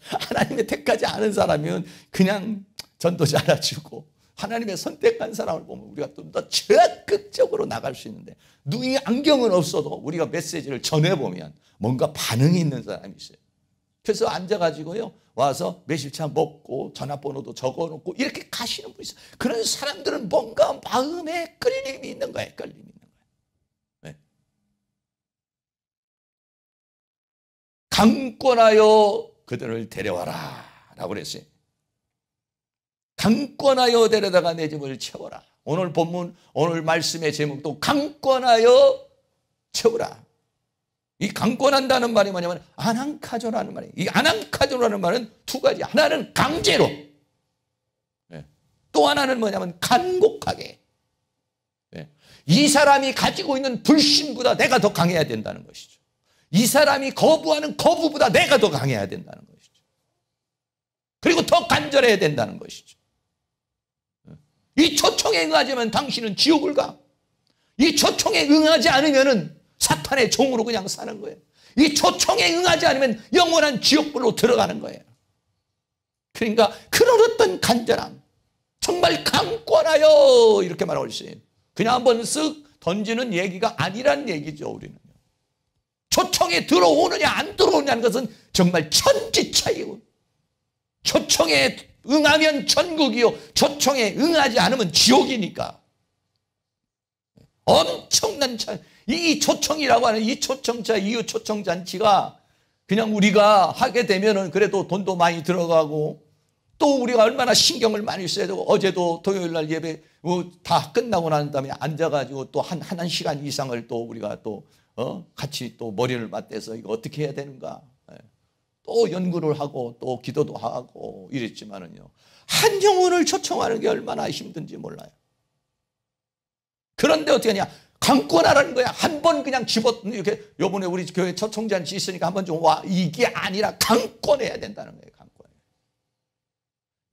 하나님의 택하지 않은 사람이면 그냥 전도 잘해주고, 하나님의 선택한 사람을 보면 우리가 좀 더 적극적으로 나갈 수 있는데, 눈이 안경은 없어도 우리가 메시지를 전해보면 뭔가 반응이 있는 사람이 있어요. 그래서 앉아가지고요, 와서 매실차 먹고 전화번호도 적어놓고 이렇게 가시는 분이 있어요. 그런 사람들은 뭔가 마음에 끌림이 있는 거예요. 끌림이 있는 거예요. 네. 강권하여 그들을 데려와라 라고 그랬어요. 강권하여 데려다가 내 집을 채워라. 오늘 본문, 오늘 말씀의 제목도 강권하여 채우라. 이 강권한다는 말이 뭐냐면 아난카조라는 말이에요. 이 아난카조라는 말은 두 가지. 하나는 강제로, 또 하나는 뭐냐면 간곡하게. 이 사람이 가지고 있는 불신보다 내가 더 강해야 된다는 것이죠. 이 사람이 거부하는 거부보다 내가 더 강해야 된다는 것이죠. 그리고 더 간절해야 된다는 것이죠. 이 초청에 응하지만 당신은 지옥을 가. 이 초청에 응하지 않으면은 사탄의 종으로 그냥 사는 거예요. 이 초청에 응하지 않으면 영원한 지옥불로 들어가는 거예요. 그러니까 그런 어떤 간절함, 정말 강권하여 이렇게 말하고 있어요. 그냥 한번 쓱 던지는 얘기가 아니란 얘기죠. 우리는 초청에 들어오느냐 안 들어오느냐는 것은 정말 천지 차이고, 초청에 응하면 천국이요, 초청에 응하지 않으면 지옥이니까 엄청난 차이. 이 초청이라고 하는 이 초청자, 이후 초청 잔치가 그냥 우리가 하게 되면은 그래도 돈도 많이 들어가고, 또 우리가 얼마나 신경을 많이 써야 되고, 어제도 토요일 날 예배 다 끝나고 난 다음에 앉아가지고 또 한 시간 이상을 또 우리가 또 같이 또 머리를 맞대서 이거 어떻게 해야 되는가, 또 연구를 하고 또 기도도 하고 이랬지만은요, 한 영혼을 초청하는 게 얼마나 힘든지 몰라요. 그런데 어떻게 하냐, 강권하라는 거야. 한 번 그냥 이렇게, 요번에 우리 교회 초청잔치 있으니까 한 번 좀 와, 이게 아니라 강권해야 된다는 거예요. 강권.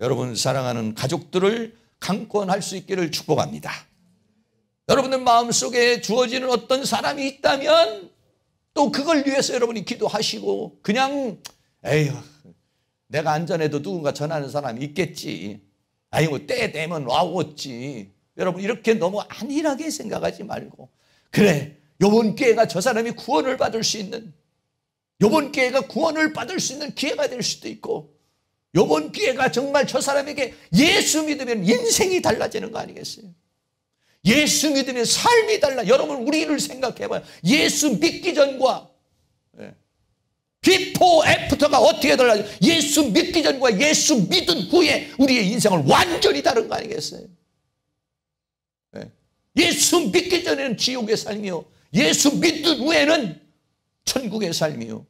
여러분 사랑하는 가족들을 강권할 수 있기를 축복합니다. 여러분들 마음속에 주어지는 어떤 사람이 있다면 또 그걸 위해서 여러분이 기도하시고, 그냥 에휴 내가 안전해도 누군가 전하는 사람이 있겠지, 아이고 때 되면 와오겠지, 여러분 이렇게 너무 안일하게 생각하지 말고, 그래 요번 기회가 저 사람이 구원을 받을 수 있는, 요번 기회가 구원을 받을 수 있는 기회가 될 수도 있고, 요번 기회가 정말 저 사람에게 예수 믿으면 인생이 달라지는 거 아니겠어요? 예수 믿으면 삶이 달라. 여러분 우리를 생각해봐요. 예수 믿기 전과 비포 애프터가 어떻게 달라요? 예수 믿기 전과 예수 믿은 후에 우리의 인생은 완전히 다른 거 아니겠어요? 예수 믿기 전에는 지옥의 삶이요, 예수 믿은 후에는 천국의 삶이요,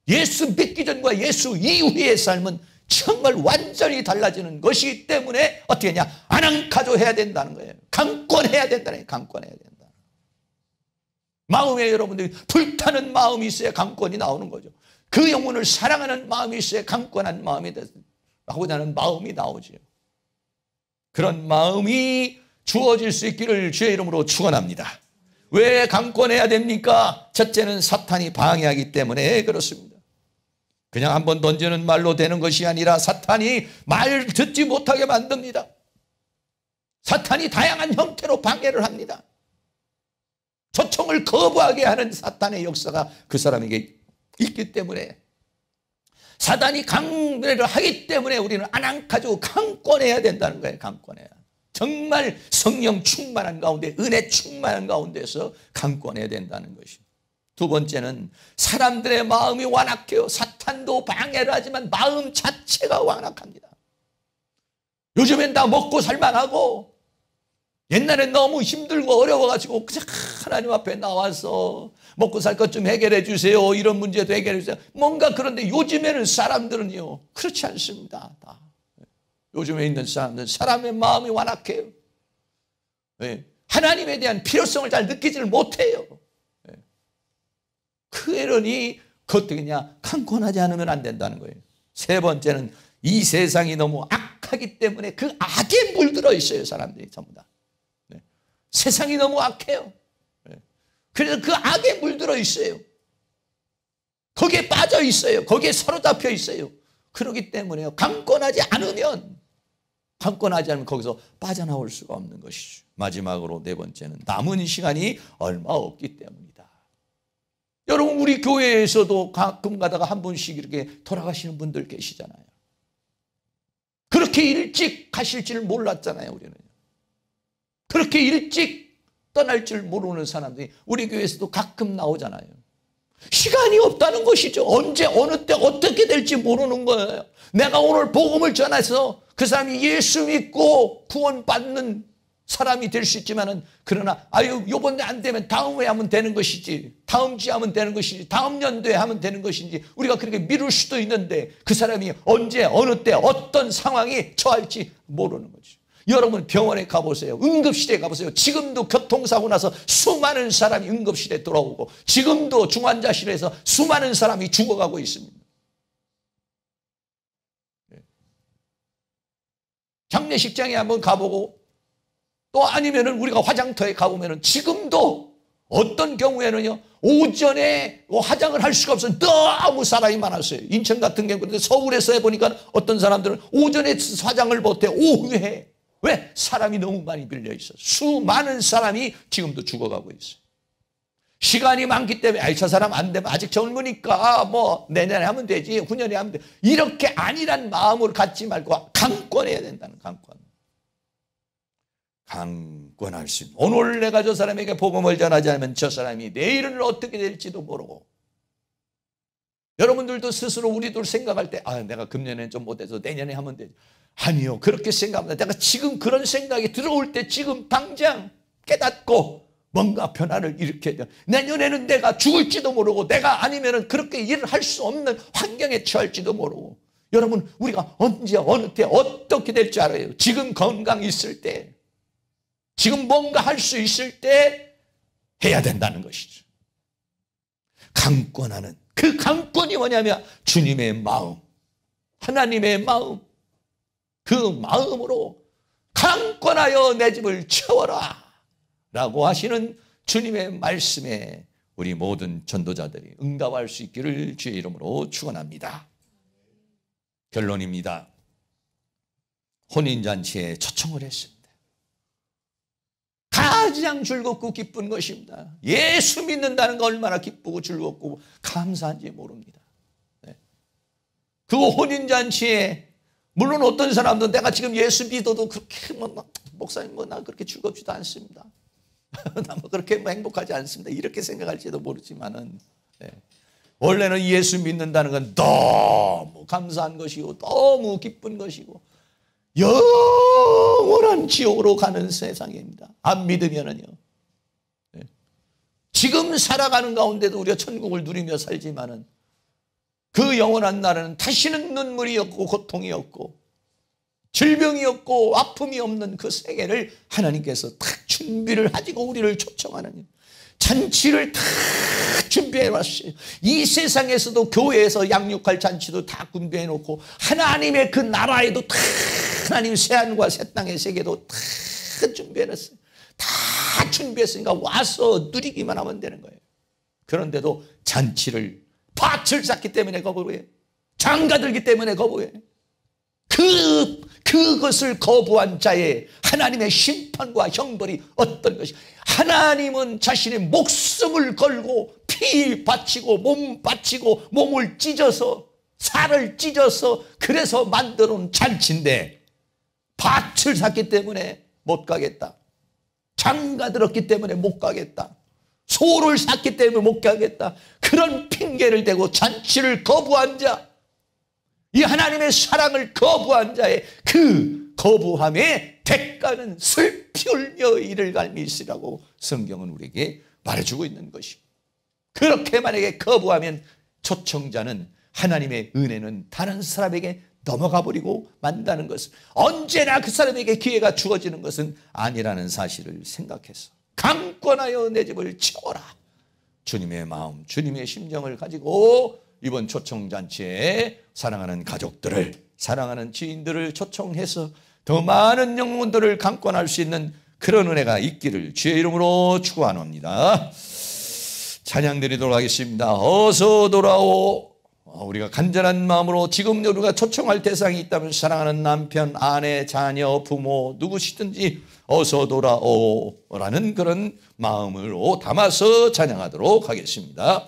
예수 믿기 전과 예수 이후의 삶은 정말 완전히 달라지는 것이기 때문에 어떻게 하냐, 아난카조 해야 된다는 거예요. 강권해야 된다는 거예요. 강권해야 된다. 마음에 여러분들이 불타는 마음이 있어야 강권이 나오는 거죠. 그 영혼을 사랑하는 마음이 있어야 강권한 마음이 하고자 하는 마음이 나오죠. 그런 마음이 주어질 수 있기를 주의 이름으로 축원합니다. 왜 강권해야 됩니까? 첫째는 사탄이 방해하기 때문에 그렇습니다. 그냥 한번 던지는 말로 되는 것이 아니라 사탄이 말 듣지 못하게 만듭니다. 사탄이 다양한 형태로 방해를 합니다. 초청을 거부하게 하는 사탄의 역사가 그 사람에게 있기 때문에, 사탄이 강매를 하기 때문에 우리는 아난카조 강권해야 된다는 거예요. 강권해야. 정말 성령 충만한 가운데, 은혜 충만한 가운데서 강권해야 된다는 것입니다. 두 번째는 사람들의 마음이 완악해요. 사탄도 방해를 하지만 마음 자체가 완악합니다. 요즘엔 다 먹고 살만하고, 옛날엔 너무 힘들고 어려워가지고 그냥 하나님 앞에 나와서 먹고 살 것 좀 해결해 주세요, 이런 문제도 해결해 주세요, 뭔가. 그런데 요즘에는 사람들은요 그렇지 않습니다. 다. 요즘에 있는 사람들은 사람의 마음이 완악해요. 하나님에 대한 필요성을 잘 느끼지를 못해요. 그러니 그것도 그냥 강권하지 않으면 안 된다는 거예요. 세 번째는 이 세상이 너무 악하기 때문에 그 악에 물들어 있어요. 사람들이 전부 다. 네. 세상이 너무 악해요. 네. 그래서 그 악에 물들어 있어요. 거기에 빠져 있어요. 거기에 사로잡혀 있어요. 그렇기 때문에요. 강권하지 않으면 거기서 빠져나올 수가 없는 것이죠. 마지막으로 네 번째는 남은 시간이 얼마 없기 때문이다. 여러분, 우리 교회에서도 가끔 가다가 한 분씩 이렇게 돌아가시는 분들 계시잖아요. 그렇게 일찍 가실 줄 몰랐잖아요. 우리는 그렇게 일찍 떠날 줄 모르는 사람들이 우리 교회에서도 가끔 나오잖아요. 시간이 없다는 것이죠. 언제 어느 때 어떻게 될지 모르는 거예요. 내가 오늘 복음을 전해서 그 사람이 예수 믿고 구원받는 사람이 될 수 있지만은, 그러나 요번에 안 되면 다음 해에 하면 되는 것이지, 다음 주에 하면 되는 것이지, 다음 연도에 하면 되는 것인지 우리가 그렇게 미룰 수도 있는데, 그 사람이 언제 어느 때 어떤 상황에 처할지 모르는 거죠. 여러분, 병원에 가보세요. 응급실에 가보세요. 지금도 교통사고 나서 수많은 사람이 응급실에 들어오고, 지금도 중환자실에서 수많은 사람이 죽어가고 있습니다. 장례식장에 한번 가보고, 또 아니면은 우리가 화장터에 가보면은 지금도 어떤 경우에는요, 오전에 화장을 할 수가 없어요. 너무 사람이 많았어요. 인천 같은 경우는, 서울에서 해보니까 어떤 사람들은 오전에 화장을 못해 오후에 해. 왜? 사람이 너무 많이 빌려 있어요. 수많은 사람이 지금도 죽어가고 있어요. 시간이 많기 때문에 저 사람 안 되면 아직 젊으니까 뭐 내년에 하면 되지, 후년에 하면 돼, 이렇게 아니란 마음을 갖지 말고 강권해야 된다는, 강권할 수 있는. 오늘 내가 저 사람에게 복음을 전하지 않으면 저 사람이 내일은 어떻게 될지도 모르고. 여러분들도 스스로 우리들 생각할 때 내가 금년에 좀 못해서 내년에 하면 되지. 아니요, 그렇게 생각합니다. 내가 지금 그런 생각이 들어올 때 지금 당장 깨닫고 뭔가 변화를 일으켜야 돼요. 내년에는 내가 죽을지도 모르고, 내가 아니면은 그렇게 일을 할 수 없는 환경에 처할지도 모르고. 여러분, 우리가 언제 어느 때 어떻게 될 줄 알아요? 지금 건강 있을 때, 지금 뭔가 할 수 있을 때 해야 된다는 것이죠. 강권하는, 그 강권이 뭐냐면 주님의 마음, 하나님의 마음, 그 마음으로 강권하여 내 집을 채워라 라고 하시는 주님의 말씀에 우리 모든 전도자들이 응답할 수 있기를 주의 이름으로 축원합니다. 결론입니다. 혼인잔치에 초청을 했습니다. 가장 즐겁고 기쁜 것입니다. 예수 믿는다는 거 얼마나 기쁘고 즐겁고 감사한지 모릅니다. 네. 그 혼인잔치에 물론 어떤 사람들은 내가 지금 예수 믿어도 그렇게 목사님 나 그렇게 즐겁지도 않습니다. 나 그렇게 행복하지 않습니다. 이렇게 생각할지도 모르지만은, 네. 원래는 예수 믿는다는 건 너무 감사한 것이고 너무 기쁜 것이고 영원한 지옥으로 가는 세상입니다. 안 믿으면은요. 네. 지금 살아가는 가운데도 우리가 천국을 누리며 살지만은 그 영원한 나라는 다시는 눈물이 없고 고통이 없고 질병이 없고 아픔이 없는 그 세계를 하나님께서 딱 준비를 하시고 우리를 초청하는 잔치를 다 준비해 왔어요. 이 세상에서도 교회에서 양육할 잔치도 다 준비해 놓고 하나님의 그 나라에도 다 하나님 새하늘과 새 땅의 세계도 다 준비해 놨어요. 다 준비했으니까 와서 누리기만 하면 되는 거예요. 그런데도 잔치를 밭을 쌓기 때문에 거부해. 장가들기 때문에 거부해. 그것을 거부한 자의 하나님의 심판과 형벌이 어떤 것이. 하나님은 자신의 목숨을 걸고 피 바치고 몸 바치고 몸을 찢어서 살을 찢어서 그래서 만들어 놓은 잔치인데 밭을 샀기 때문에 못 가겠다. 장가들었기 때문에 못 가겠다. 소를 샀기 때문에 못 가겠다. 그런 핑계를 대고 잔치를 거부한 자, 이 하나님의 사랑을 거부한 자의 그 거부함의 대가는 슬피 울며 이를 갈미 있으라고 성경은 우리에게 말해주고 있는 것이고, 그렇게 만약에 거부하면 초청자는 하나님의 은혜는 다른 사람에게 넘어가 버리고 만다는 것은, 언제나 그 사람에게 기회가 주어지는 것은 아니라는 사실을 생각해서 강권하여 내 집을 채워라. 주님의 마음, 주님의 심정을 가지고 이번 초청잔치에 사랑하는 가족들을, 사랑하는 지인들을 초청해서 더 많은 영혼들을 강권할 수 있는 그런 은혜가 있기를 주의 이름으로 축원합니다. 찬양 드리도록 하겠습니다. 어서 돌아오. 우리가 간절한 마음으로 지금 우리가 초청할 대상이 있다면 사랑하는 남편, 아내, 자녀, 부모 누구시든지 어서 돌아오라는 그런 마음으로 담아서 찬양하도록 하겠습니다.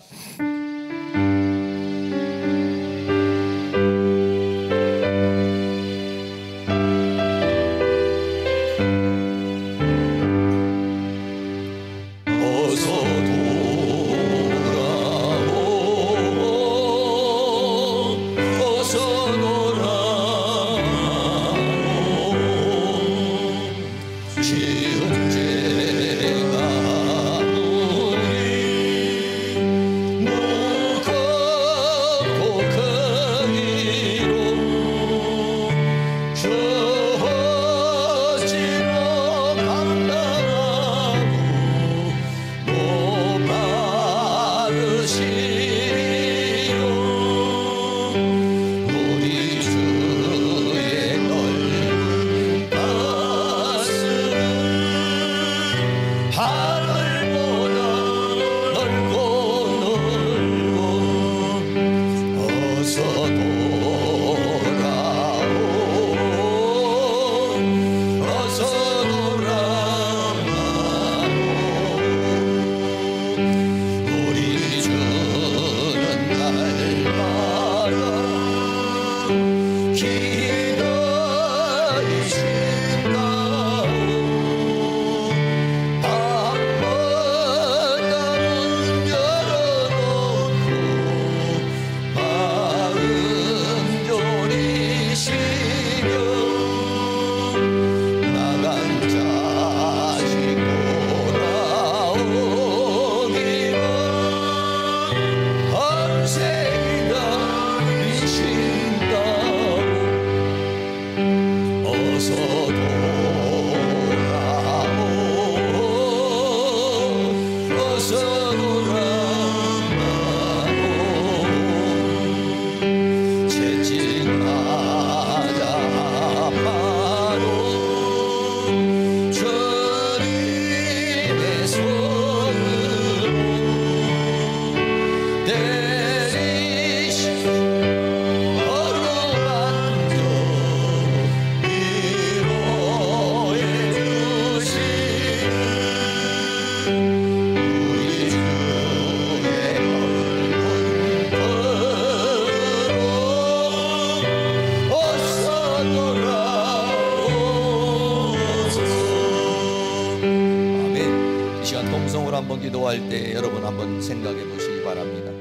한번 기도할 때 여러분 한번 생각해 보시기 바랍니다.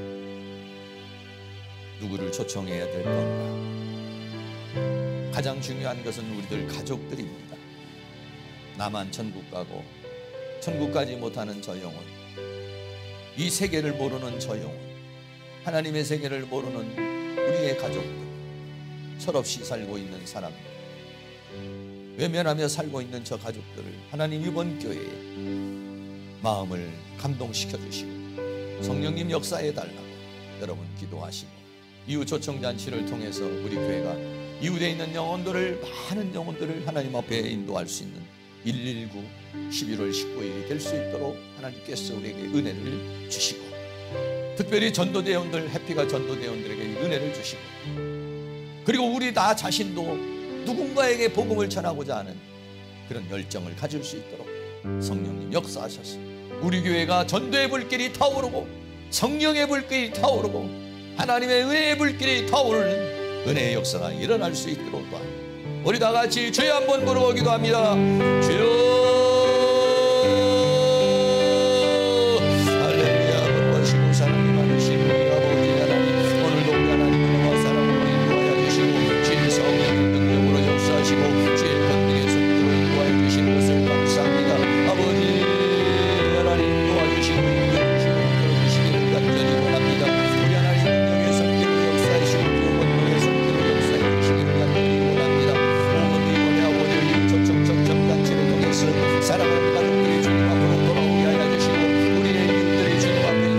누구를 초청해야 될 건가? 가장 중요한 것은 우리들 가족들입니다. 나만 천국 가고 천국 가지 못하는 저 영혼, 이 세계를 모르는 저 영혼, 하나님의 세계를 모르는 우리의 가족들, 철없이 살고 있는 사람들, 외면하며 살고 있는 저 가족들을 하나님 이번 교회에 마음을 감동시켜 주시고 성령님 역사해 달라고 여러분 기도하시고, 이후 초청잔치를 통해서 우리 교회가 이웃에 있는 영혼들을, 많은 영혼들을 하나님 앞에 인도할 수 있는 119 11월 19일이 될 수 있도록 하나님께서 우리에게 은혜를 주시고, 특별히 전도대원들, 해피가 전도대원들에게 은혜를 주시고, 그리고 우리 나 자신도 누군가에게 복음을 전하고자 하는 그런 열정을 가질 수 있도록 성령님 역사하셔서 우리 교회가 전도의 불길이 타오르고 성령의 불길이 타오르고 하나님의 은혜의 불길이 타오르는 은혜의 역사가 일어날 수 있도록 도와주시옵소서. 우리 다 같이 주여 한번 부르고 기도합니다. 주여, 사랑하는 가족들이 주님 앞으로 돌아오게 하여 주시고, 우리의 이웃들이 주님 앞에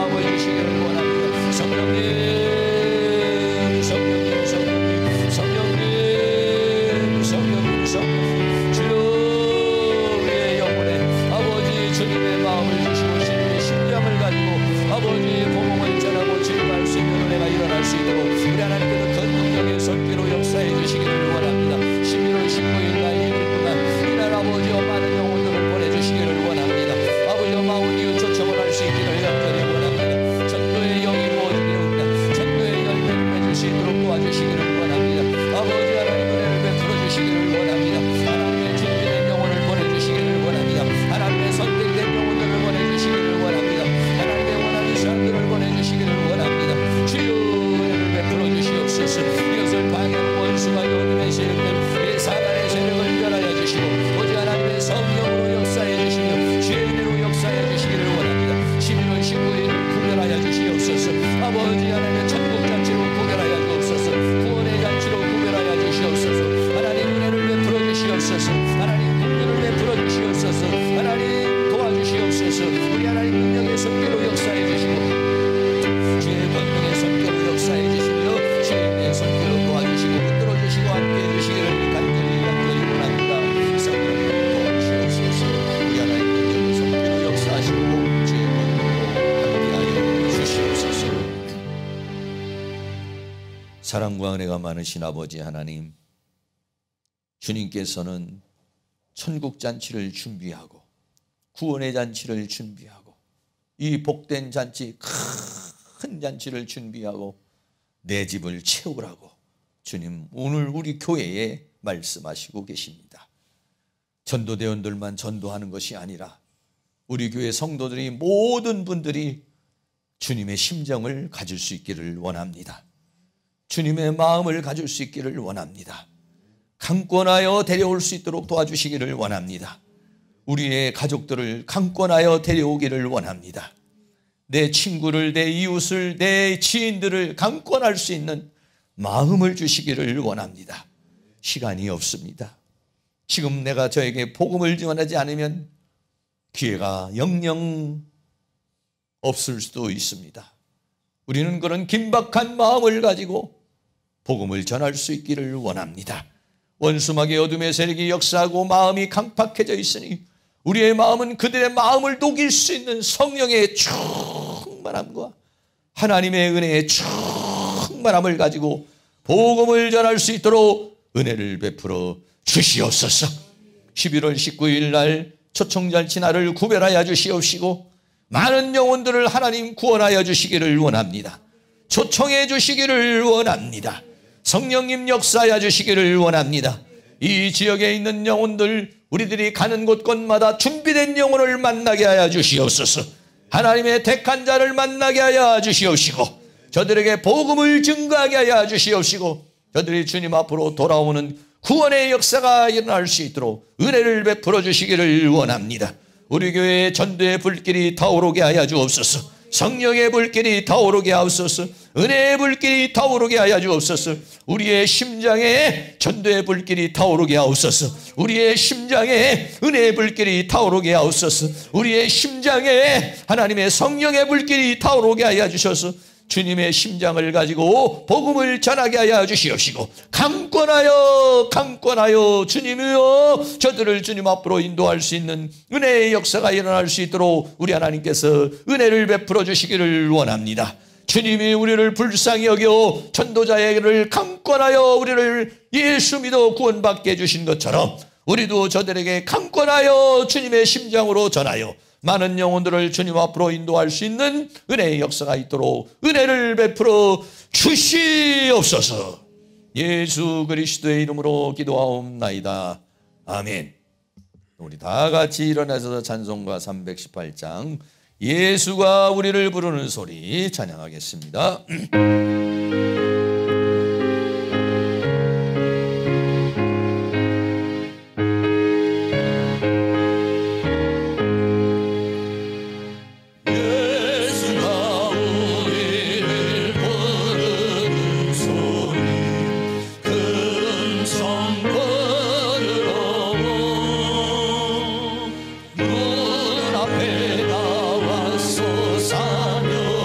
마음을 주시기를 원합니다. 성령님, 성령님, 성령님, 성령님, 성령님, 성령님, 주여 우리의 영혼에 아버지 주님의 마음을 주시고 주님의 심령을 가지고 아버지 복음을 전하고 증거할 수 있는 은혜가 일어날 수 있도록 우리 하나님께서 큰 능력의 손길로 역사해 주시기를 원합니다. 11월 19일 날 이일날 이날 아버지와 많은 영혼들을 보내주시기를 원합니다. 아버지와 마음 이웃 초청을 할 수 있기를 간절히 원합니다. 전도의 영이 이루어지기를 원합니다. 전도의 열매를 맺을 수 있도록 도와주시기를 원합니다. 아버지 하나님 은혜를 베풀어 주시기를 원합니다. 하나님의 준비된 영혼을 보내주시기를 원합니다. 하나님의 선택된 영혼들을 보내주시기를 원합니다. 하나님의 원하는 사람들을 보내주시기를 원합니다. 주여 은혜를 베풀어 주시옵소서. 이것을 방해하는 원수가 어둠의 세력들 이 사단의 세력을 멸하여 주시고 오직 하나님의 성령으로 역사해 주시며 주의 은혜로 역사해 주시기를 원합니다. 11월 19일을 구별하여 주시옵소서. 아버지 하나님의 천국잔치로 구별하여 주옵소서. 구원의 잔치로 구별하여 주시옵소서. 하나님 은혜를 베풀어 주시옵소서. 하나님 국민을 베풀어 주시옵소서. 하나님 도와주시옵소서. 우리 하나님 능력의 손길로 역사해 주시고 주의 권능의 손길로 역사해 주시며 주의 은혜의 손길로 도와주시고 붙들어 주시고 함께해 주시기를 간절히 원합니다. 성령님 도와주시옵소서. 우리 하나님 능력의 손길로 역사하시고 주의 권능으로 함께하여 주시옵소서. 사랑과 은혜가 많으신 아버지 하나님, 주님께서는 천국 잔치를 준비하고 구원의 잔치를 준비하고 이 복된 잔치, 큰 잔치를 준비하고 내 집을 채우라고 주님 오늘 우리 교회에 말씀하시고 계십니다. 전도대원들만 전도하는 것이 아니라 우리 교회 성도들이 모든 분들이 주님의 심정을 가질 수 있기를 원합니다. 주님의 마음을 가질 수 있기를 원합니다. 강권하여 데려올 수 있도록 도와주시기를 원합니다. 우리의 가족들을 강권하여 데려오기를 원합니다. 내 친구를, 내 이웃을, 내 지인들을 강권할 수 있는 마음을 주시기를 원합니다. 시간이 없습니다. 지금 내가 저에게 복음을 전하지 않으면 기회가 영영 없을 수도 있습니다. 우리는 그런 긴박한 마음을 가지고 복음을 전할 수 있기를 원합니다. 원수막의 어둠의 세력이 역사하고 마음이 강팍해져 있으니 우리의 마음은 그들의 마음을 녹일 수 있는 성령의 충만함과 하나님의 은혜의 충만함을 가지고 복음을 전할 수 있도록 은혜를 베풀어 주시옵소서. 11월 19일 날 초청잔치 날을 구별하여 주시옵시고 많은 영혼들을 하나님 구원하여 주시기를 원합니다. 초청해 주시기를 원합니다. 성령님 역사하여 주시기를 원합니다. 이 지역에 있는 영혼들, 우리들이 가는 곳곳마다 준비된 영혼을 만나게 하여 주시옵소서. 하나님의 택한 자를 만나게 하여 주시옵시고 저들에게 복음을 증거하게 하여 주시옵시고 저들이 주님 앞으로 돌아오는 구원의 역사가 일어날 수 있도록 은혜를 베풀어 주시기를 원합니다. 우리 교회의 전도의 불길이 타오르게 하여 주옵소서. 성령의 불길이 타오르게 하옵소서. 은혜의 불길이 타오르게 하여 주옵소서. 우리의 심장에 전도의 불길이 타오르게 하옵소서. 우리의 심장에 은혜의 불길이 타오르게 하옵소서. 우리의 심장에 하나님의 성령의 불길이 타오르게 하여 주셔서 주님의 심장을 가지고 복음을 전하게 하여 주시옵시고 강권하여 주님이여 저들을 주님 앞으로 인도할 수 있는 은혜의 역사가 일어날 수 있도록 우리 하나님께서 은혜를 베풀어 주시기를 원합니다. 주님이 우리를 불쌍히 여겨 전도자에게를 강권하여 우리를 예수 믿어 구원받게 해주신 것처럼 우리도 저들에게 강권하여 주님의 심장으로 전하여 많은 영혼들을 주님 앞으로 인도할 수 있는 은혜의 역사가 있도록 은혜를 베풀어 주시옵소서. 예수 그리스도의 이름으로 기도하옵나이다. 아멘. 우리 다 같이 일어나서 찬송가 318장 예수가 우리를 부르는 소리 찬양하겠습니다. 눈앞에 나와서 사며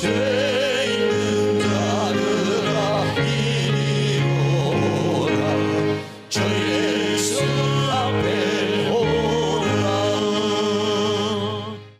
주